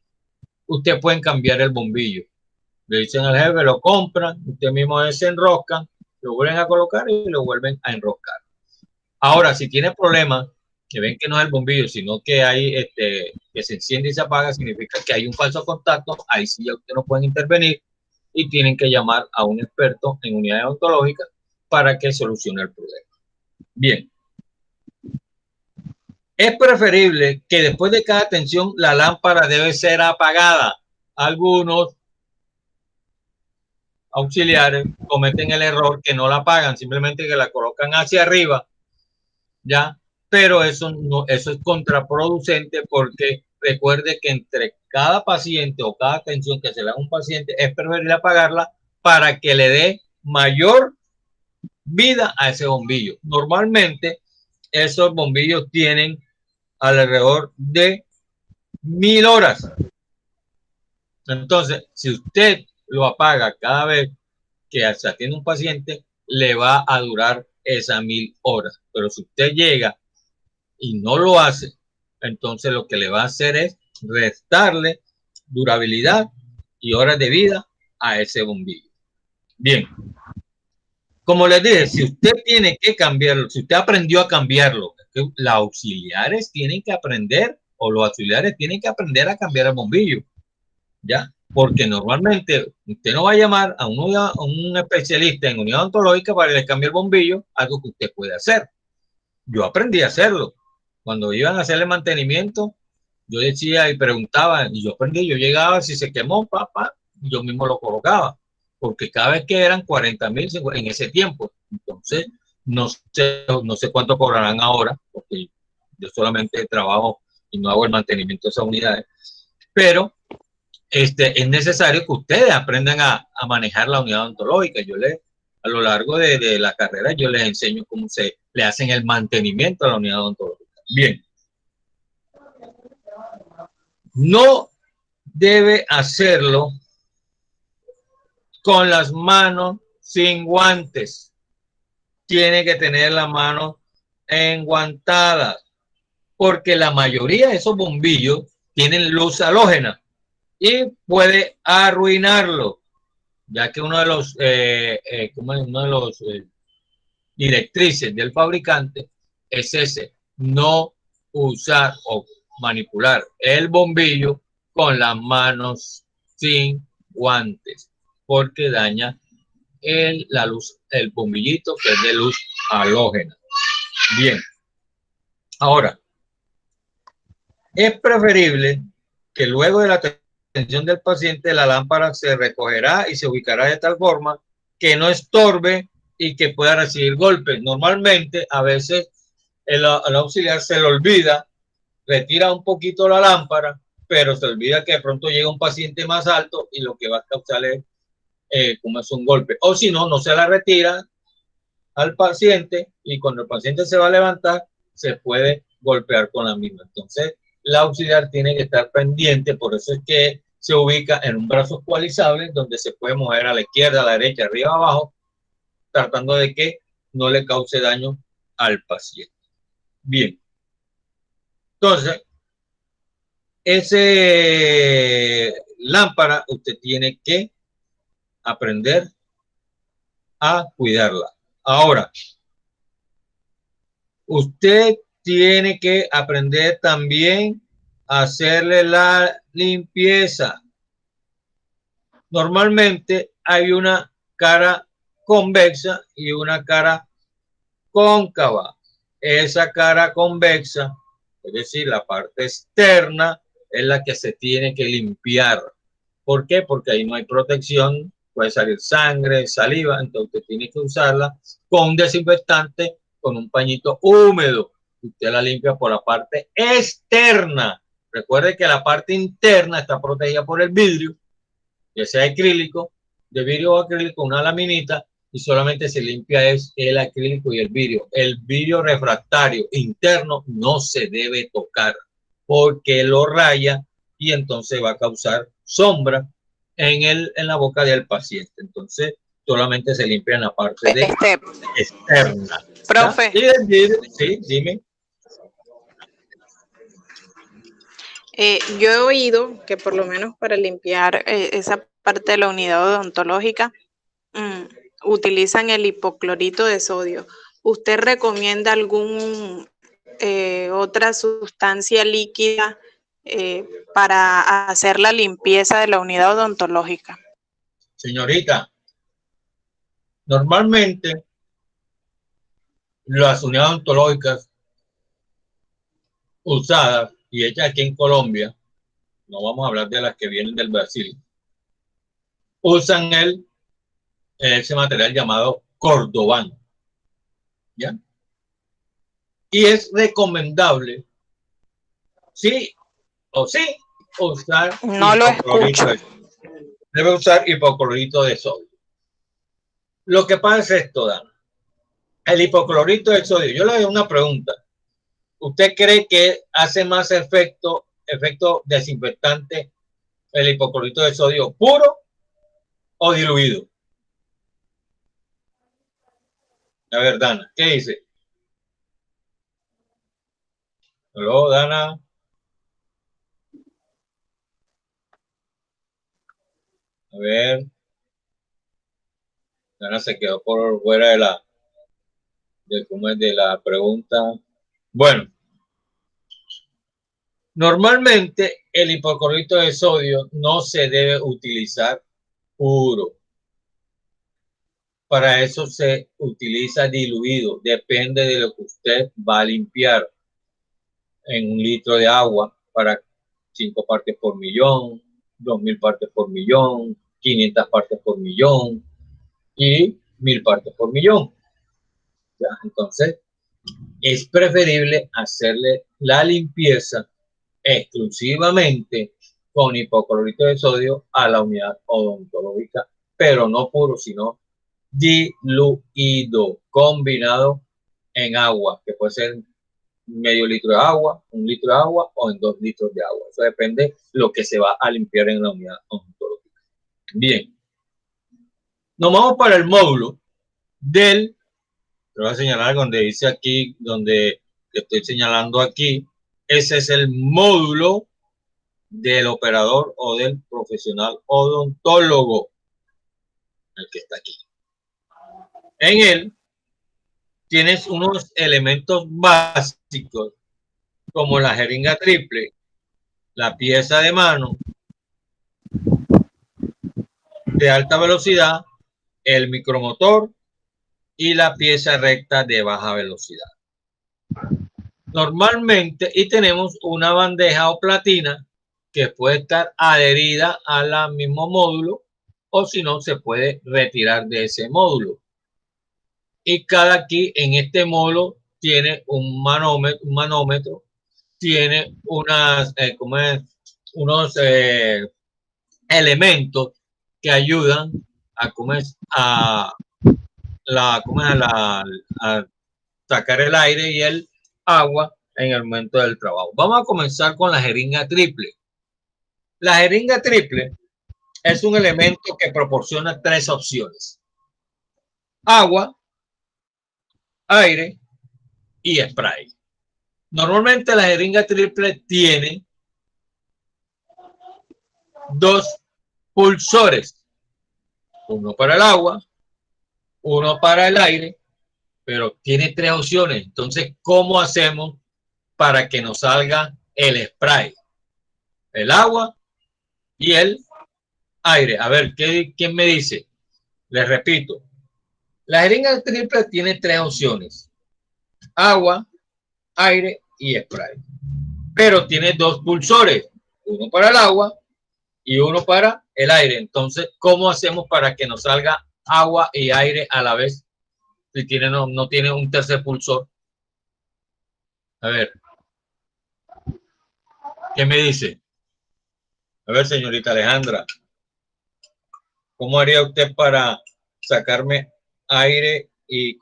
usted puede cambiar el bombillo. Le dicen al jefe, lo compran, usted mismo desenroscan, lo vuelven a colocar y lo vuelven a enroscar. Ahora, si tiene problemas, que ven que no es el bombillo, sino que hay que se enciende y se apaga, significa que hay un falso contacto, ahí sí ya usted no pueden intervenir y tienen que llamar a un experto en unidades odontológicas para que solucione el problema. Bien. Es preferible que después de cada atención la lámpara debe ser apagada. Algunos auxiliares cometen el error que no la apagan, simplemente que la colocan hacia arriba, ¿ya? Pero eso es contraproducente, porque recuerde que entre cada paciente o cada atención que se le da a un paciente es preferible apagarla para que le dé mayor vida a ese bombillo. Normalmente esos bombillos tienen alrededor de 1000 horas. Entonces, si usted lo apaga cada vez que se atiende un paciente, le va a durar esas 1000 horas. Pero si usted llega y no lo hace, entonces lo que le va a hacer es restarle durabilidad y horas de vida a ese bombillo. Bien, como les dije, si usted tiene que cambiarlo, si usted aprendió a cambiarlo, los auxiliares tienen que aprender, o los auxiliares tienen que aprender a cambiar el bombillo, ¿ya? Porque normalmente usted no va a llamar a un especialista en unidad odontológica para que le cambie el bombillo, algo que usted puede hacer. Yo aprendí a hacerlo. Cuando iban a hacer el mantenimiento, yo decía y preguntaba, y yo aprendí, yo llegaba, si se quemó, papá, yo mismo lo colocaba, porque cada vez que eran 40,000 en ese tiempo. Entonces, no sé cuánto cobrarán ahora, porque yo solamente trabajo y no hago el mantenimiento de esas unidades, pero es necesario que ustedes aprendan a manejar la unidad odontológica. A lo largo de la carrera, yo les enseño cómo se le hacen el mantenimiento a la unidad odontológica. Bien. No debe hacerlo con las manos sin guantes. Tiene que tener las manos enguantadas, porque la mayoría de esos bombillos tienen luz halógena y puede arruinarlo, ya que uno de los directrices del fabricante es ese: no usar o manipular el bombillo con las manos sin guantes, porque daña la luz, el bombillito, que es de luz halógena. Bien, ahora es preferible que luego de la atención del paciente la lámpara se recogerá y se ubicará de tal forma que no estorbe y que pueda recibir golpes. Normalmente, a veces el auxiliar se le olvida, retira un poquito la lámpara, pero se olvida que de pronto llega un paciente más alto y lo que va a causar es como es un golpe. O si no, no se la retira al paciente y cuando el paciente se va a levantar, se puede golpear con la misma. Entonces, la auxiliar tiene que estar pendiente, por eso es que se ubica en un brazo ecualizable donde se puede mover a la izquierda, a la derecha, arriba, abajo, tratando de que no le cause daño al paciente. Bien. Entonces, ese lámpara usted tiene que aprender a cuidarla. Ahora, usted tiene que aprender también a hacerle la limpieza. normalmente hay una cara convexa y una cara cóncava. Esa cara convexa, es decir, la parte externa, es la que se tiene que limpiar. ¿Por qué? Porque ahí no hay protección, puede salir sangre, saliva, entonces tiene que usarla con un desinfectante, con un pañito húmedo. Usted la limpia por la parte externa. Recuerde que la parte interna está protegida por el vidrio, ya sea acrílico, de vidrio o acrílico, una laminita, y solamente se limpia es el acrílico y el vidrio. El vidrio refractario interno no se debe tocar porque lo raya y entonces va a causar sombra en la boca del paciente. Entonces solamente se limpia en la parte de externa. Profe. ¿Ya? Y el vidrio, sí, dime. Yo he oído que por lo menos para limpiar esa parte de la unidad odontológica utilizan el hipoclorito de sodio. ¿Usted recomienda algún otra sustancia líquida para hacer la limpieza de la unidad odontológica? Señorita, normalmente las unidades odontológicas usadas y hechas aquí en Colombia, no vamos a hablar de las que vienen del Brasil, usan ese material llamado Cordobán, ¿ya? Y es recomendable, sí o sí, usar no lo escucho. Debe usar hipoclorito de sodio. Lo que pasa es esto, Dana. El hipoclorito de sodio, yo le doy una pregunta. ¿Usted cree que hace más efecto desinfectante el hipoclorito de sodio puro o diluido? A ver, Dana, ¿qué dice? Hola, Dana. A ver. Dana se quedó por fuera de la pregunta. Bueno. Normalmente el hipoclorito de sodio no se debe utilizar puro. Para eso se utiliza diluido. Depende de lo que usted va a limpiar. En 1 litro de agua para 5 partes por millón, 2000 partes por millón, 500 partes por millón y 1000 partes por millón. ¿Ya? Entonces, es preferible hacerle la limpieza exclusivamente con hipoclorito de sodio a la unidad odontológica, pero no puro, sino diluido, combinado en agua, que puede ser medio litro de agua, 1 litro de agua o en 2 litros de agua. Eso depende de lo que se va a limpiar en la unidad odontológica. Bien. Nos vamos para el módulo te voy a señalar donde dice aquí, donde estoy señalando aquí, ese es el módulo del operador o del profesional odontólogo, el que está aquí. En él tienes unos elementos básicos como la jeringa triple, la pieza de mano de alta velocidad, el micromotor y la pieza recta de baja velocidad. Normalmente, y tenemos una bandeja o platina que puede estar adherida al mismo módulo o si no se puede retirar de ese módulo. Y cada aquí en este módulo tiene un manómetro, tiene unos elementos que ayudan a sacar el aire y el agua en el momento del trabajo. Vamos a comenzar con la jeringa triple. La jeringa triple es un elemento que proporciona 3 opciones: agua, aire y spray. Normalmente la jeringa triple tiene 2 pulsores, uno para el agua, uno para el aire, pero tiene 3 opciones. Entonces, ¿cómo hacemos para que nos salga el spray, el agua y el aire. A ver, ¿quién me dice? Les repito, la jeringa triple tiene tres opciones: agua, aire y spray. Pero tiene dos pulsores, uno para el agua y uno para el aire. Entonces, ¿cómo hacemos para que nos salga agua y aire a la vez si no tiene un tercer pulsor? A ver, ¿qué me dice? A ver, señorita Alejandra, ¿cómo haría usted para sacarme aire y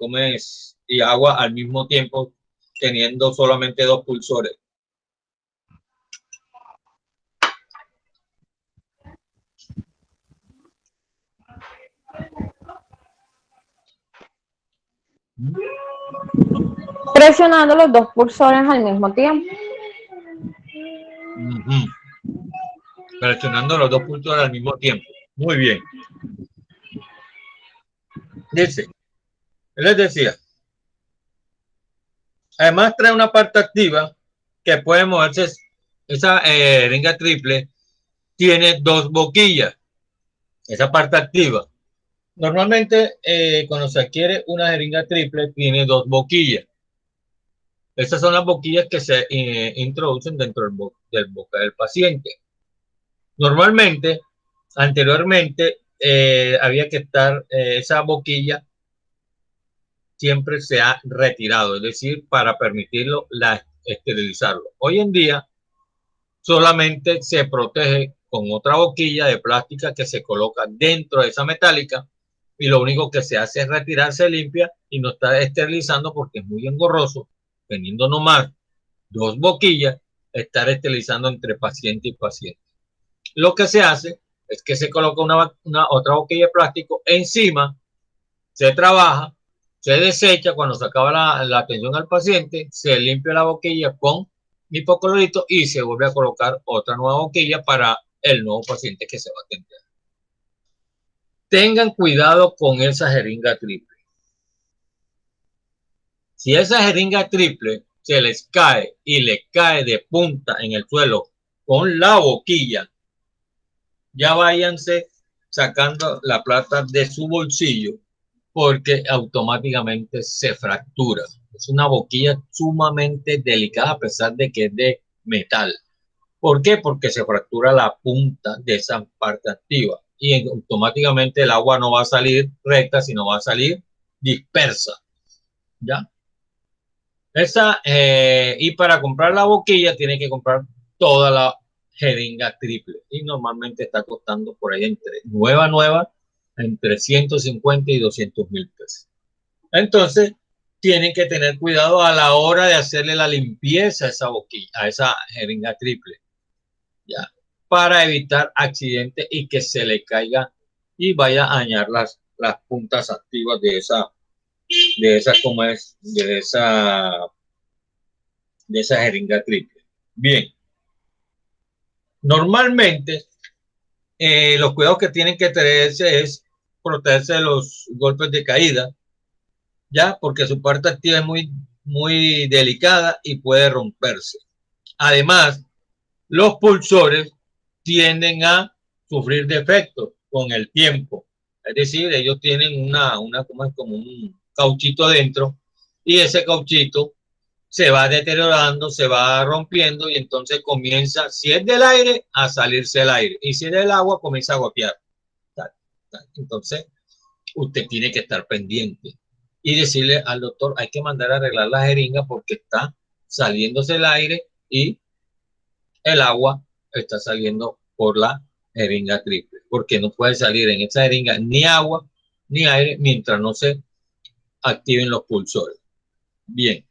agua al mismo tiempo teniendo solamente dos pulsores? Presionando los dos pulsores al mismo tiempo. Presionando los dos pulsores al mismo tiempo. Muy bien. Dice, les decía, además trae una parte activa que puede moverse. Esa jeringa triple tiene dos boquillas. Esa parte activa. Normalmente, cuando se adquiere una jeringa triple, tiene dos boquillas. Estas son las boquillas que se introducen dentro del boca del paciente. Normalmente, anteriormente, había que estar, esa boquilla siempre se ha retirado, es decir, para permitirlo esterilizarlo. Hoy en día, solamente se protege con otra boquilla de plástica que se coloca dentro de esa metálica y lo único que se hace es retirar, se limpia y no está esterilizando porque es muy engorroso, teniendo nomás dos boquillas, estar esterilizando entre paciente y paciente. Lo que se hace es que se coloca otra boquilla de plástico encima, se trabaja, se desecha cuando se acaba la atención al paciente, se limpia la boquilla con hipoclorito y se vuelve a colocar otra nueva boquilla para el nuevo paciente que se va a atender. Tengan cuidado con esa jeringa triple. Si esa jeringa triple se les cae y le cae de punta en el suelo con la boquilla, ya váyanse sacando la plata de su bolsillo porque automáticamente se fractura. Es una boquilla sumamente delicada a pesar de que es de metal. ¿Por qué? Porque se fractura la punta de esa parte activa y automáticamente el agua no va a salir recta, sino va a salir dispersa. ¿Ya? Y para comprar la boquilla tiene que comprar toda la jeringa triple y normalmente está costando por ahí nueva, entre 150 y 200,000 pesos. Entonces, tienen que tener cuidado a la hora de hacerle la limpieza a esa boquilla, a esa jeringa triple, ¿ya? Para evitar accidentes y que se le caiga y vaya a dañar las puntas activas de esa jeringa triple. Bien. Normalmente, los cuidados que tienen que tenerse es protegerse de los golpes de caída, ya, porque su parte activa es muy delicada y puede romperse. Además, los pulsores tienden a sufrir defectos con el tiempo. Es decir, ellos tienen como un cauchito dentro y ese cauchito se va deteriorando, se va rompiendo y entonces comienza, si es del aire, a salirse el aire y si es del agua, comienza a gotear. Entonces, usted tiene que estar pendiente y decirle al doctor, hay que mandar a arreglar la jeringa porque está saliéndose el aire y el agua está saliendo por la jeringa triple, porque no puede salir en esa jeringa ni agua ni aire mientras no se activen los pulsores. Bien.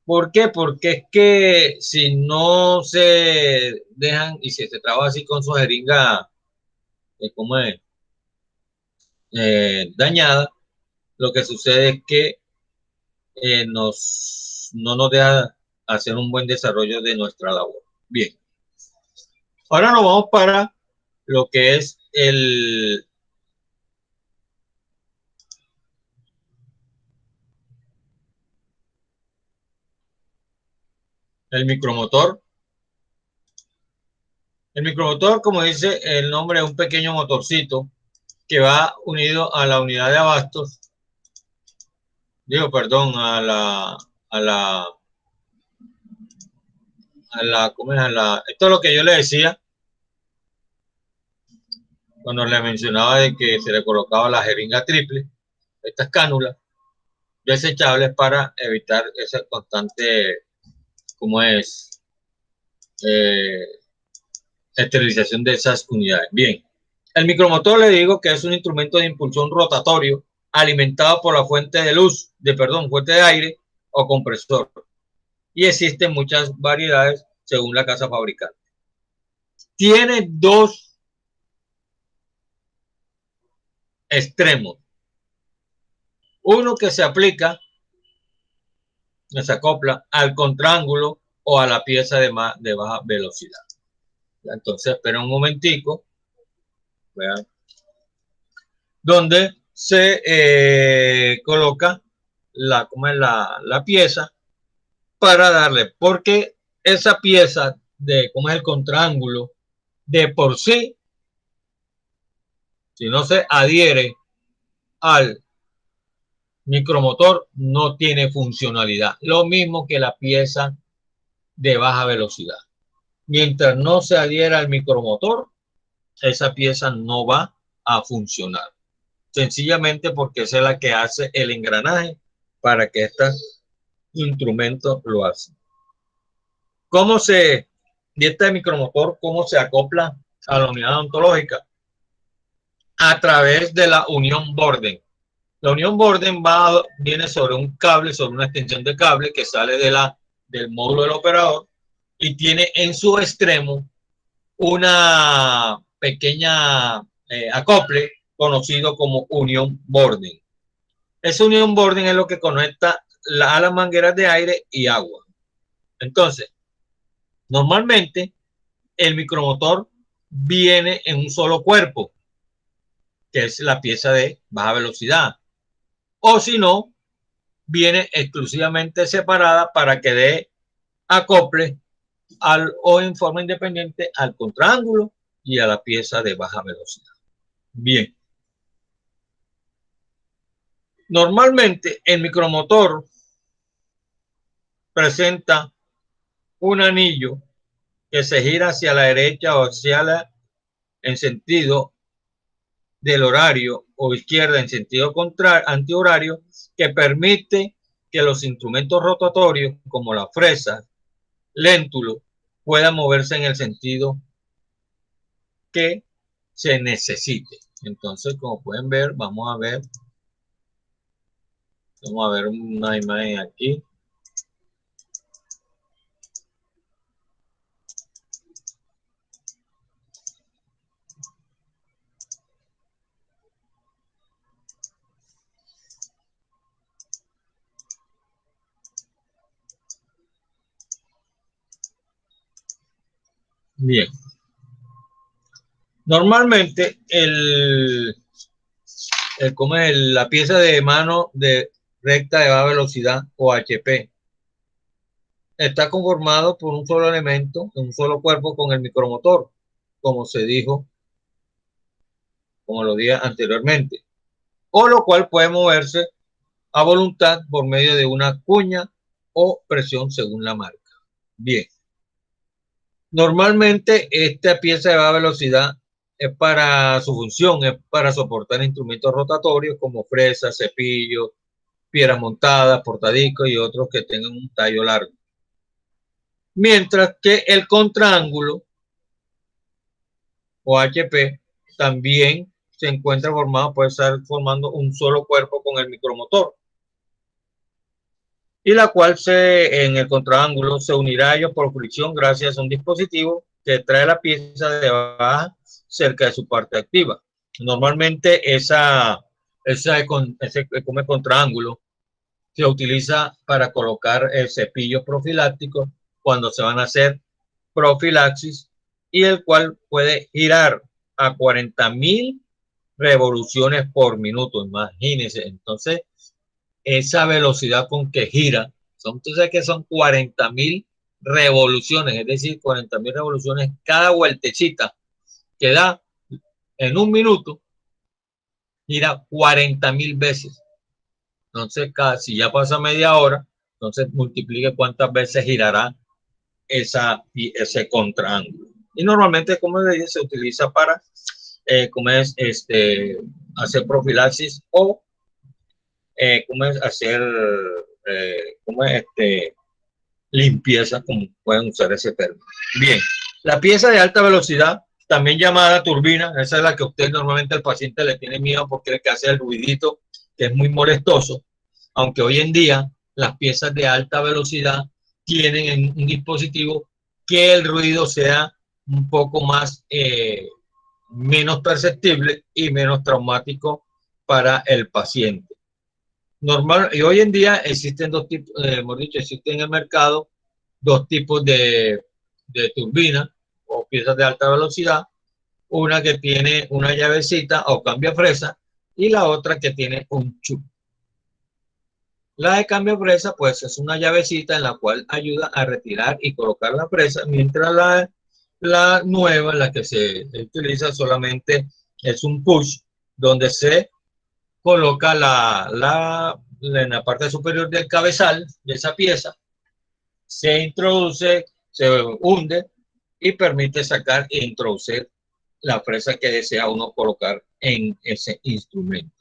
¿Por qué? Porque es que si no se dejan y si se trabaja así con su jeringa, ¿cómo es? Dañada, lo que sucede es que no nos deja hacer un buen desarrollo de nuestra labor. Bien. Ahora nos vamos para lo que es el micromotor. El micromotor, como dice el nombre, es un pequeño motorcito que va unido a la unidad de abastos, perdón, ¿cómo es? Esto es lo que yo le decía cuando le mencionaba de que se le colocaba la jeringa triple, estas cánulas desechables para evitar esa constante, como es, eh, esterilización de esas unidades. Bien, el micromotor le digo que es un instrumento de impulsión rotatorio alimentado por la fuente de luz, fuente de aire o compresor. Y existen muchas variedades según la casa fabricante. Tiene dos extremos. Uno que se aplica, que se acopla al contraángulo o a la pieza de baja velocidad. Entonces, espera un momentico. Vean, donde se coloca la pieza para darle, porque esa pieza como es el contraángulo, de por sí, si no se adhiere al micromotor, no tiene funcionalidad. Lo mismo que la pieza de baja velocidad. Mientras no se adhiera al micromotor, esa pieza no va a funcionar. Sencillamente porque esa es la que hace el engranaje para que este instrumento lo haga. Y este micromotor, cómo se acopla a la unidad ontológica? A través de la unión Borden. La unión Borden viene sobre un cable, sobre una extensión de cable que sale del módulo del operador y tiene en su extremo una pequeña acople conocido como unión Borden. Esa unión Borden es lo que conecta a las mangueras de aire y agua. Entonces, normalmente el micromotor viene en un solo cuerpo, que es la pieza de baja velocidad. O si no, viene exclusivamente separada para que dé acople o en forma independiente al contraángulo y a la pieza de baja velocidad. Bien. Normalmente el micromotor presenta un anillo que se gira hacia la derecha o en sentido del horario o izquierda en sentido antihorario, que permite que los instrumentos rotatorios como la fresa, léntulo, puedan moverse en el sentido que se necesite. Entonces, como pueden ver, vamos a ver una imagen aquí. Bien. Normalmente la pieza de mano de recta de baja velocidad o HP está conformado por un solo elemento, un solo cuerpo con el micromotor, como lo dije anteriormente, o lo cual puede moverse a voluntad por medio de una cuña o presión según la marca. Bien. Normalmente esta pieza de baja velocidad su función es para soportar instrumentos rotatorios como fresas, cepillos, piedras montadas, portadiscos y otros que tengan un tallo largo. Mientras que el contraángulo o HP también se encuentra puede estar formando un solo cuerpo con el micromotor, y la cual en el contraángulo se unirá a ellos por fricción gracias a un dispositivo que trae la pieza de baja cerca de su parte activa. Normalmente ese contraángulo se utiliza para colocar cepillos profilácticos cuando se van a hacer profilaxis, y el cual puede girar a 40.000 revoluciones por minuto. Imagínense, entonces, esa velocidad con que gira, entonces que son 40.000 revoluciones, es decir, 40.000 revoluciones cada vueltecita que da en un minuto, gira 40.000 veces. Entonces, si ya pasa media hora, entonces multiplique cuántas veces girará ese contraángulo. Y normalmente, como le dije, se utiliza para hacer profilaxis o hacer limpieza, como pueden usar ese término. Bien, la pieza de alta velocidad, también llamada turbina, esa es la que usted normalmente al paciente le tiene miedo porque es que hace el ruidito, que es muy molestoso, aunque hoy en día las piezas de alta velocidad tienen un dispositivo que el ruido sea un poco más menos perceptible y menos traumático para el paciente. Normal, y hoy en día existen dos tipos, hemos dicho, existen en el mercado dos tipos de turbina o piezas de alta velocidad, una que tiene una llavecita o cambia fresa y la otra que tiene un chup. La de cambio fresa, pues es una llavecita en la cual ayuda a retirar y colocar la fresa, mientras la nueva, la que se utiliza solamente es un push, donde se coloca en la parte superior del cabezal de esa pieza, se introduce, se hunde y permite sacar e introducir la fresa que desea uno colocar en ese instrumento.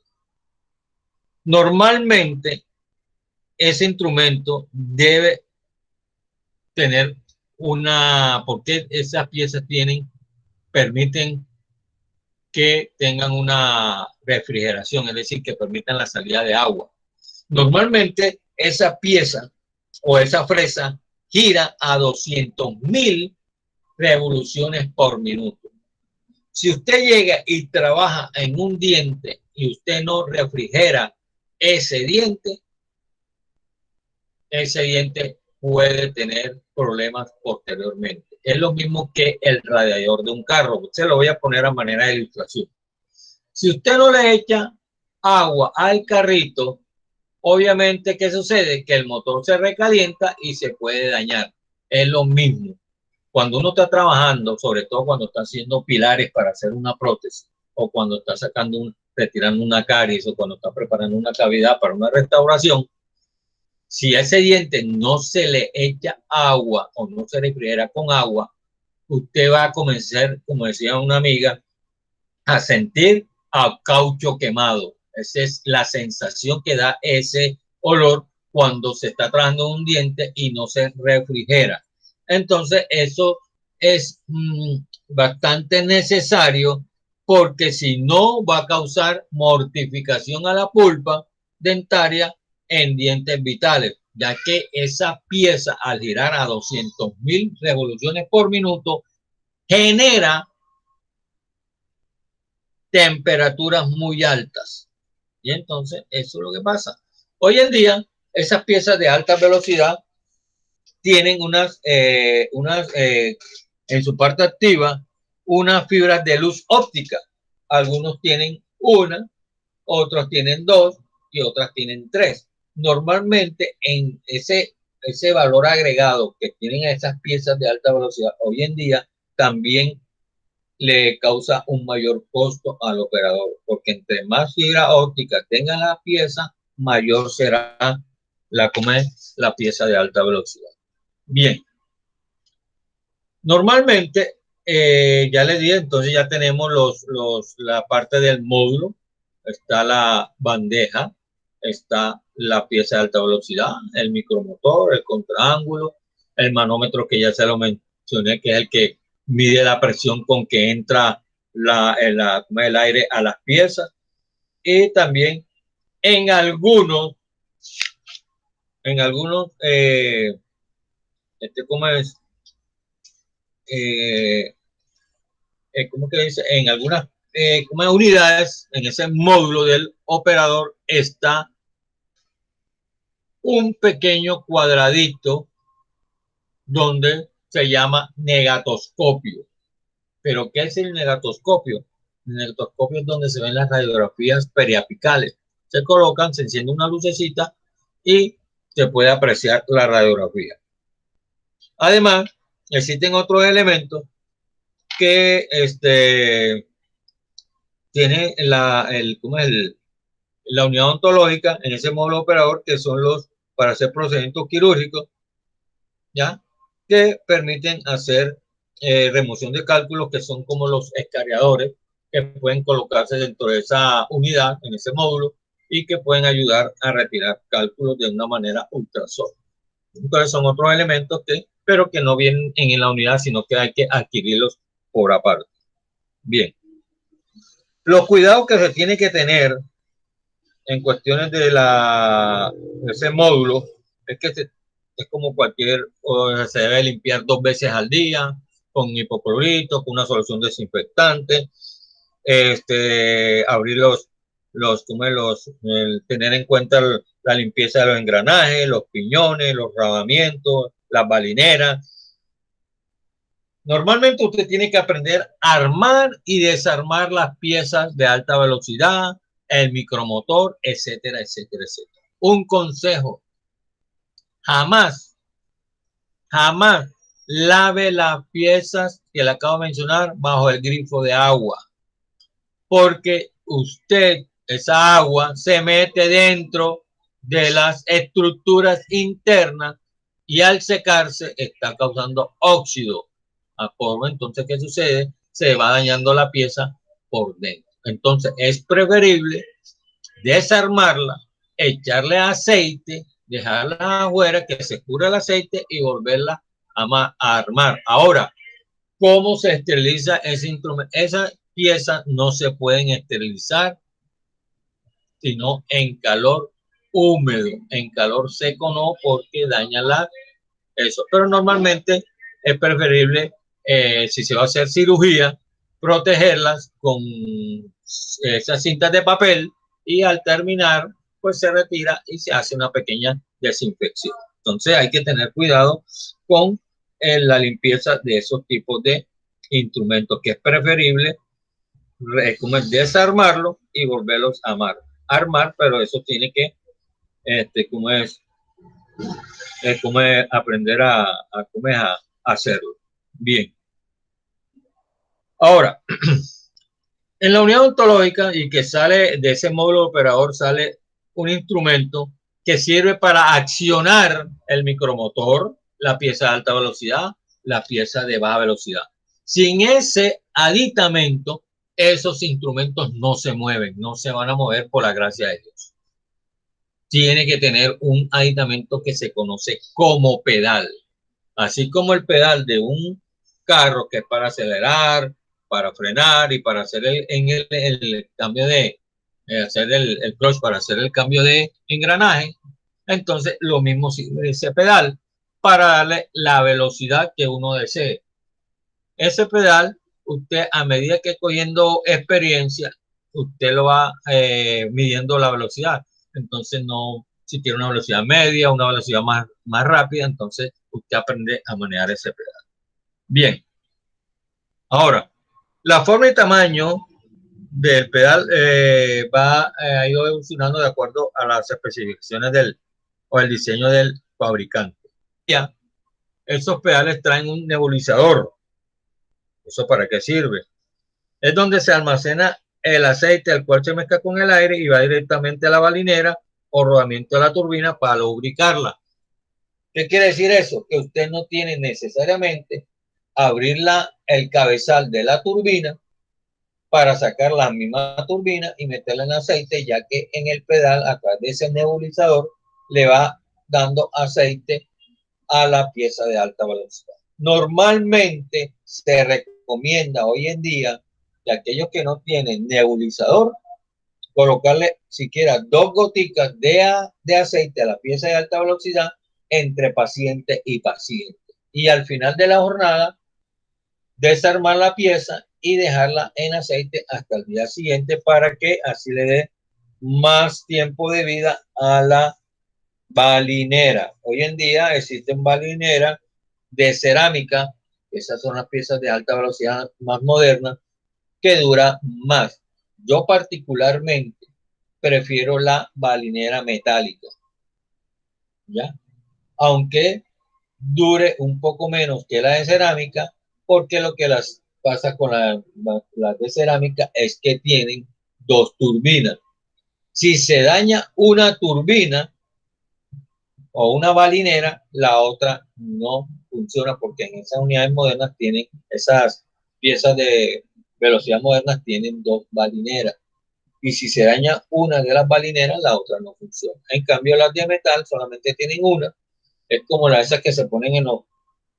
Normalmente, ese instrumento debe tener porque esas piezas permiten que tengan una refrigeración, es decir, que permitan la salida de agua. Normalmente esa pieza o esa fresa gira a 200.000 revoluciones por minuto. Si usted llega y trabaja en un diente y usted no refrigera ese diente puede tener problemas posteriormente. Es lo mismo que el radiador de un carro. Se lo voy a poner a manera de ilustración. Si usted no le echa agua al carrito, obviamente, ¿qué sucede? Que el motor se recalienta y se puede dañar. Es lo mismo. Cuando uno está trabajando, sobre todo cuando está haciendo pilares para hacer una prótesis, o cuando está retirando una caries, o cuando está preparando una cavidad para una restauración, si a ese diente no se le echa agua o no se refrigera con agua, usted va a comenzar, como decía una amiga, a sentir a caucho quemado. Esa es la sensación que da ese olor cuando se está trabajando un diente y no se refrigera. Entonces, eso es bastante necesario porque si no va a causar mortificación a la pulpa dentaria en dientes vitales, ya que esa pieza al girar a 200.000 revoluciones por minuto genera temperaturas muy altas. Y entonces eso es lo que pasa. Hoy en día, esas piezas de alta velocidad tienen en su parte activa, unas fibras de luz óptica. Algunos tienen una, otros tienen dos y otras tienen tres. Normalmente en ese valor agregado que tienen esas piezas de alta velocidad hoy en día también le causa un mayor costo al operador, porque entre más fibra óptica tenga la pieza, mayor será la pieza de alta velocidad. Bien, normalmente, ya les dije, entonces ya tenemos la parte del módulo, está la bandeja, está la pieza de alta velocidad, el micromotor, el contraángulo, el manómetro que ya se lo mencioné, que es el que mide la presión con que entra el aire a las piezas, y también en algunos, ¿cómo es? ¿Cómo que dice? En algunas unidades, en ese módulo del operador está un pequeño cuadradito donde se llama negatoscopio. ¿Pero qué es el negatoscopio? El negatoscopio es donde se ven las radiografías periapicales. Se colocan, se enciende una lucecita y se puede apreciar la radiografía. Además, existen otros elementos que tiene la unidad ontológica en ese módulo operador, que son los para hacer procedimientos quirúrgicos, ¿ya? Que permiten hacer remoción de cálculos, que son como los escariadores que pueden colocarse dentro de esa unidad, en ese módulo, y que pueden ayudar a retirar cálculos de una manera ultrasónica. Entonces son otros elementos pero que no vienen en la unidad, sino que hay que adquirirlos por aparte. Bien. Los cuidados que se tiene que tener en cuestiones de ese módulo es que es como cualquier, se debe limpiar 2 veces al día con hipoclorito, con una solución desinfectante, abrir tener en cuenta la limpieza de los engranajes, los piñones, los rodamientos, las balineras. Normalmente usted tiene que aprender a armar y desarmar las piezas de alta velocidad, el micromotor, etcétera, etcétera, etcétera. Un consejo: jamás lave las piezas que le acabo de mencionar bajo el grifo de agua, porque esa agua se mete dentro de las estructuras internas y al secarse está causando óxido. Entonces, ¿qué sucede? Se va dañando la pieza por dentro. Entonces, es preferible desarmarla, echarle aceite, dejarla afuera, que se cure el aceite y volverla a armar. Ahora, ¿cómo se esteriliza ese instrumento? Esas piezas no se pueden esterilizar sino en calor húmedo. En calor seco no, porque daña eso. Pero normalmente es preferible, si se va a hacer cirugía, protegerlas con esas cintas de papel, y al terminar pues se retira y se hace una pequeña desinfección. Entonces hay que tener cuidado con la limpieza de esos tipos de instrumentos, que es preferible como es desarmarlo y volverlos a armar, pero eso tiene que como es aprender a hacerlo bien. Ahora, en la unidad ontológica, y que sale de ese módulo operador, sale un instrumento que sirve para accionar el micromotor, la pieza de alta velocidad, la pieza de baja velocidad. Sin ese aditamento, esos instrumentos no se mueven, no se van a mover por la gracia de Dios. Tiene que tener un aditamento que se conoce como pedal. Así como el pedal de un carro, que es para acelerar, para frenar y para hacer el cambio de, hacer el clutch, para hacer el cambio de engranaje. Entonces, lo mismo sirve ese pedal para darle la velocidad que uno desee. Ese pedal, usted, a medida que cogiendo experiencia, usted lo va midiendo la velocidad. Entonces, no, si tiene una velocidad media, una velocidad más rápida, entonces usted aprende a manejar ese pedal. Bien. Ahora, la forma y tamaño del pedal ha ido evolucionando de acuerdo a las especificaciones o el diseño del fabricante. Ya, esos pedales traen un nebulizador. ¿Eso para qué sirve? Es donde se almacena el aceite, el cual se mezcla con el aire y va directamente a la balinera o rodamiento de la turbina para lubricarla. ¿Qué quiere decir eso? Que usted no tiene necesariamente abrir el cabezal de la turbina para sacar la misma turbina y meterla en aceite, ya que en el pedal, a través de ese nebulizador, le va dando aceite a la pieza de alta velocidad. Normalmente se recomienda hoy en día que aquellos que no tienen nebulizador, colocarle siquiera 2 goticas de aceite a la pieza de alta velocidad entre paciente y paciente. Y al final de la jornada, desarmar la pieza y dejarla en aceite hasta el día siguiente, para que así le dé más tiempo de vida a la balinera. Hoy en día existen balineras de cerámica, esas son las piezas de alta velocidad más modernas, que dura más. Yo particularmente prefiero la balinera metálica, ¿ya? Aunque dure un poco menos que la de cerámica, porque lo que las pasa con las de cerámica es que tienen dos turbinas. Si se daña una turbina o una balinera, la otra no funciona, porque en esas unidades modernas tienen, esas piezas de velocidad modernas tienen dos balineras. Y si se daña una de las balineras, la otra no funciona. En cambio, las de metal solamente tienen una. Es como esas que se ponen en los...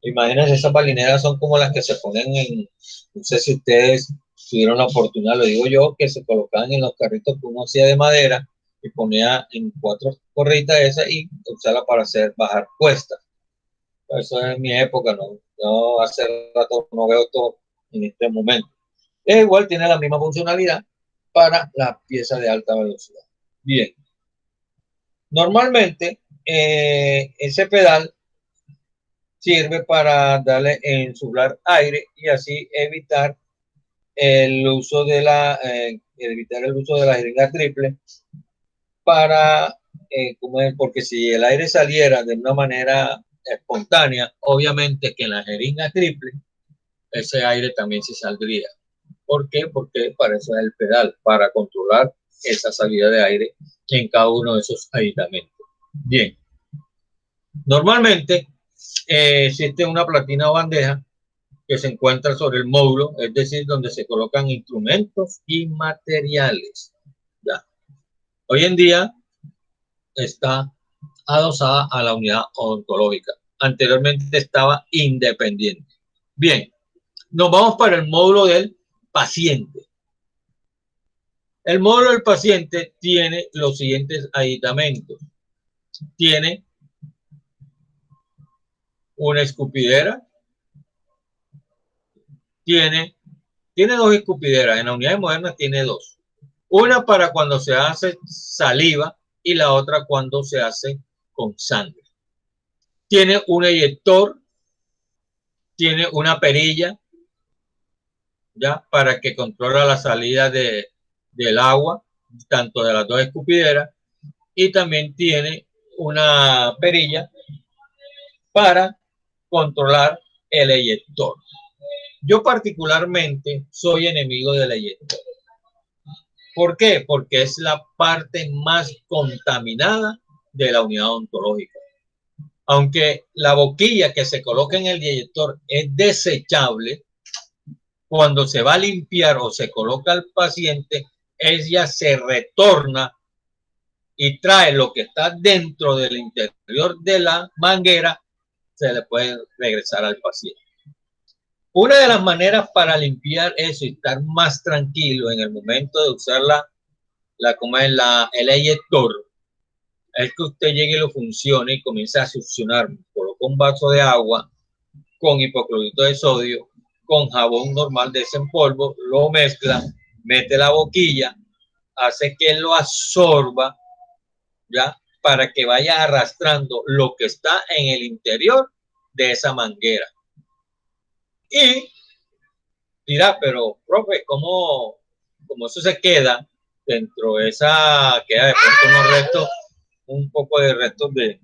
Imagínense, esas balineras son como las que se ponen en... No sé si ustedes tuvieron la oportunidad, lo digo yo, que se colocaban en los carritos que uno hacía de madera y ponía en 4 corritas esas y usarla para hacer bajar cuestas. Eso es en mi época, no. Yo hace rato no veo todo en este momento. Igual tiene la misma funcionalidad para las piezas de alta velocidad. Bien. Normalmente, ese pedal sirve para darle insuflar aire y así evitar el uso de la jeringa triple para porque si el aire saliera de una manera espontánea, obviamente que en la jeringa triple ese aire también se saldría. ¿Por qué? Porque para eso es el pedal, para controlar esa salida de aire en cada uno de esos aditamentos. Bien, normalmente existe una platina o bandeja que se encuentra sobre el módulo, es decir, donde se colocan instrumentos y materiales. ¿Ya? Hoy en día está adosada a la unidad odontológica. Anteriormente estaba independiente. Bien, nos vamos para el módulo del paciente. El módulo del paciente tiene los siguientes aditamentos. Tiene una escupidera, tiene dos escupideras. En la unidad moderna tiene dos. Una para cuando se hace saliva y la otra cuando se hace con sangre. Tiene un eyector, tiene una perilla, ya, para que controla la salida del agua, tanto de las dos escupideras, y también tiene una perilla para controlar el eyector. Yo particularmente soy enemigo del eyector. ¿Por qué? Porque es la parte más contaminada de la unidad odontológica. Aunque la boquilla que se coloca en el eyector es desechable, cuando se va a limpiar o se coloca al paciente, ella se retorna y trae lo que está dentro del interior de la manguera, se le puede regresar al paciente. Una de las maneras para limpiar eso y estar más tranquilo en el momento de usar el eyector es que usted llegue y lo funcione y comience a succionar. Coloca un vaso de agua con hipoclorito de sodio, con jabón normal de ese en polvo, lo mezcla, mete la boquilla, hace que lo absorba, ¿ya? Para que vaya arrastrando lo que está en el interior de esa manguera. Y dirá, pero, profe, ¿cómo eso se queda dentro de esa, queda de pronto unos restos, un poco de restos de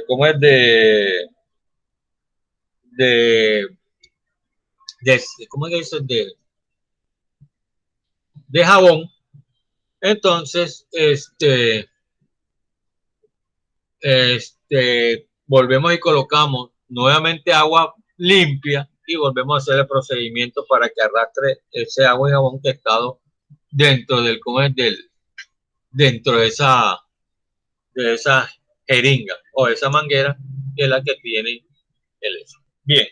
cómo es ¿cómo es eso? De jabón? Entonces, volvemos y colocamos nuevamente agua limpia y volvemos a hacer el procedimiento para que arrastre ese agua y jabón que ha estado dentro dentro de esa jeringa o esa manguera, que es la que tiene el eso. Bien,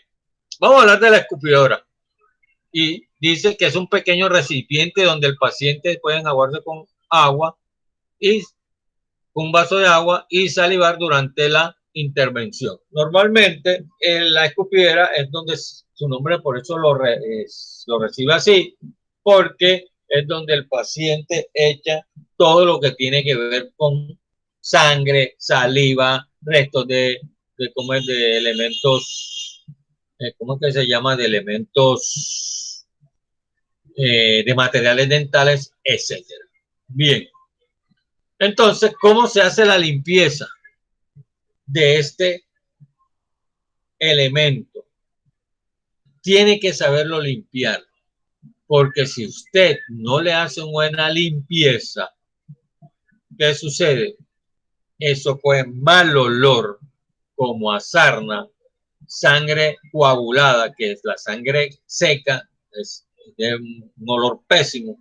vamos a hablar de la escupidora. Y dice que es un pequeño recipiente donde el paciente puede enjuagarse con agua y un vaso de agua y salivar durante la intervención. Normalmente la escupidera es donde su nombre por eso lo recibe así, porque es donde el paciente echa todo lo que tiene que ver con sangre, saliva, restos de elementos, ¿cómo es que se llama? De elementos de materiales dentales, etcétera. Bien. Entonces, ¿cómo se hace la limpieza? de este elemento. Tiene que saberlo limpiar, porque si usted no le hace una buena limpieza, ¿qué sucede? Eso fue mal olor, como a sarna, sangre coagulada, que es la sangre seca, es de un olor pésimo.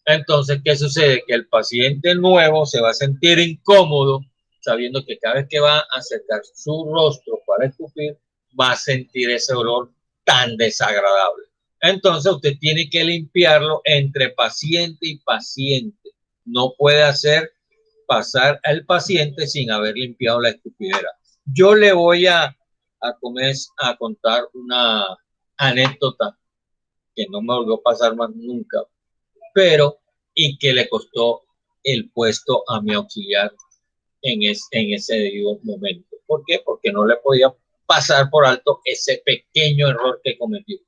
Entonces, ¿qué sucede? Que el paciente nuevo se va a sentir incómodo sabiendo que cada vez que va a acercar su rostro para escupir, va a sentir ese olor tan desagradable. Entonces, usted tiene que limpiarlo entre paciente y paciente. No puede hacer pasar al paciente sin haber limpiado la escupidera. Yo le voy a contar una anécdota que no me volvió a pasar más nunca, pero y que le costó el puesto a mi auxiliar en ese momento. ¿Por qué? Porque no le podía pasar por alto ese pequeño error que cometió.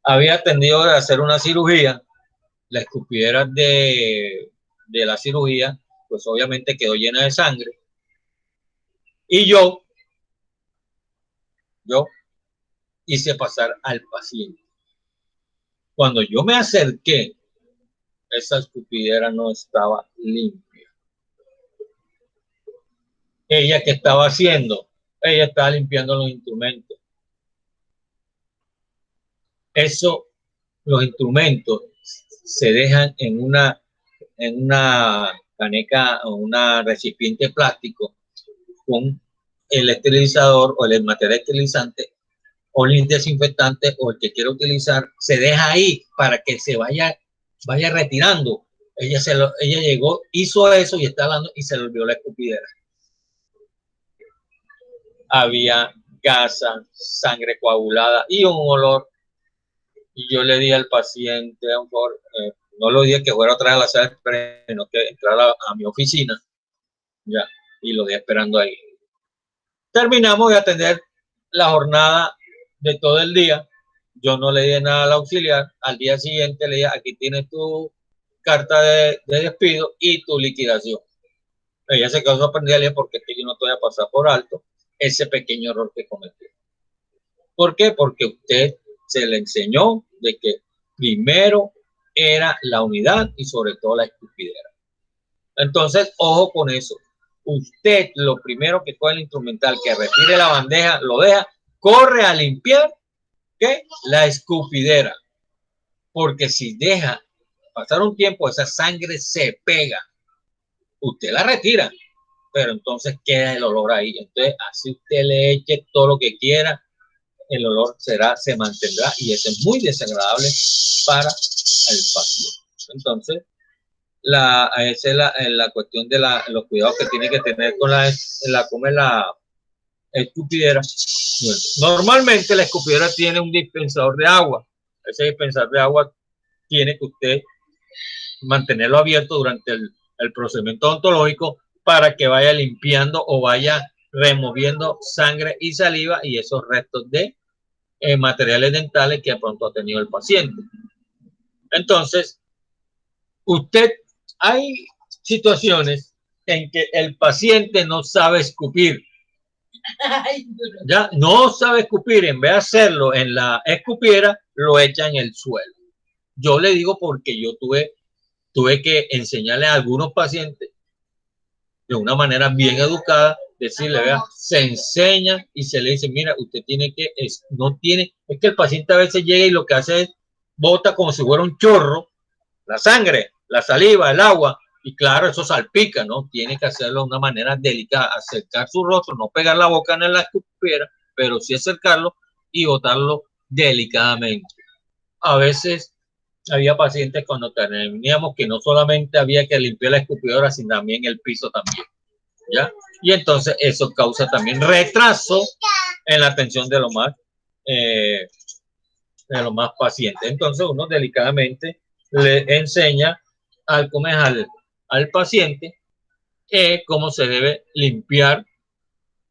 Había atendido de hacer una cirugía, la escupidera de la cirugía, pues obviamente quedó llena de sangre. Y yo hice pasar al paciente. Cuando yo me acerqué, esa escupidera no estaba limpia. ¿Ella qué estaba haciendo? Ella estaba limpiando los instrumentos. Los instrumentos se dejan en una caneca o una recipiente plástico con el esterilizador o el material esterilizante o el desinfectante o el que quiera utilizar, se deja ahí para que se vaya retirando. Ella llegó, hizo eso y está hablando y se le olvidó la escupidera. Había gasa, sangre coagulada y un olor. Y yo le dije al paciente, no lo dije que fuera otra vez a la sala, sino que entrara a mi oficina. Ya, y lo dejé esperando ahí. Terminamos de atender la jornada de todo el día. Yo no le di nada al auxiliar. Al día siguiente le dije, aquí tienes tu carta de despido y tu liquidación. Ella se quedó sorprendida porque es que yo no te voy a pasar por alto ese pequeño error que cometió. ¿Por qué? Porque usted se le enseñó de que primero era la unidad y sobre todo la escupidera. Entonces, ojo con eso. Usted lo primero que coge el instrumental, que retire la bandeja, lo deja, corre a limpiar ¿qué? La escupidera. Porque si deja pasar un tiempo, esa sangre se pega. Usted la retira, pero entonces queda el olor ahí. Entonces, así usted le eche todo lo que quiera, el olor se mantendrá y eso es muy desagradable para el paciente. Entonces, esa es la cuestión de los cuidados que tiene que tener con la escupidera. Bueno, normalmente la escupidera tiene un dispensador de agua. Ese dispensador de agua tiene que usted mantenerlo abierto durante el procedimiento odontológico para que vaya limpiando o vaya removiendo sangre y saliva y esos restos de materiales dentales que de pronto ha tenido el paciente. Entonces, hay situaciones en que el paciente no sabe escupir. Ya no sabe escupir, en vez de hacerlo en la escupiera, lo echa en el suelo. Yo le digo porque yo tuve que enseñarle a algunos pacientes de una manera bien educada, decirle, vea, se enseña y se le dice, mira, usted tiene que, es que el paciente a veces llega y lo que hace es bota como si fuera un chorro, la sangre, la saliva, el agua, y claro, eso salpica, ¿no? Tiene que hacerlo de una manera delicada, acercar su rostro, no pegar la boca en la escupidera, pero sí acercarlo y botarlo delicadamente. A veces había pacientes cuando teníamos que no solamente había que limpiar la escupidora, sino también el piso también, ¿ya? Y entonces eso causa también retraso en la atención de los más pacientes. Entonces uno delicadamente le enseña al paciente cómo se debe limpiar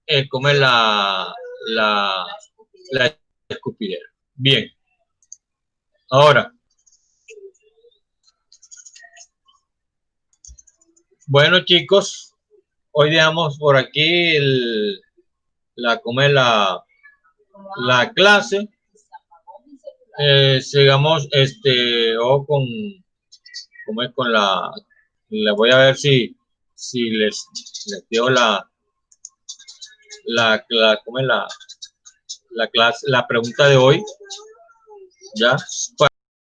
la escupidera. Bien. Ahora, bueno chicos, hoy dejamos por aquí como es la clase. Sigamos o como es con le voy a ver si les dio ¿cómo es la clase, la pregunta de hoy, ya.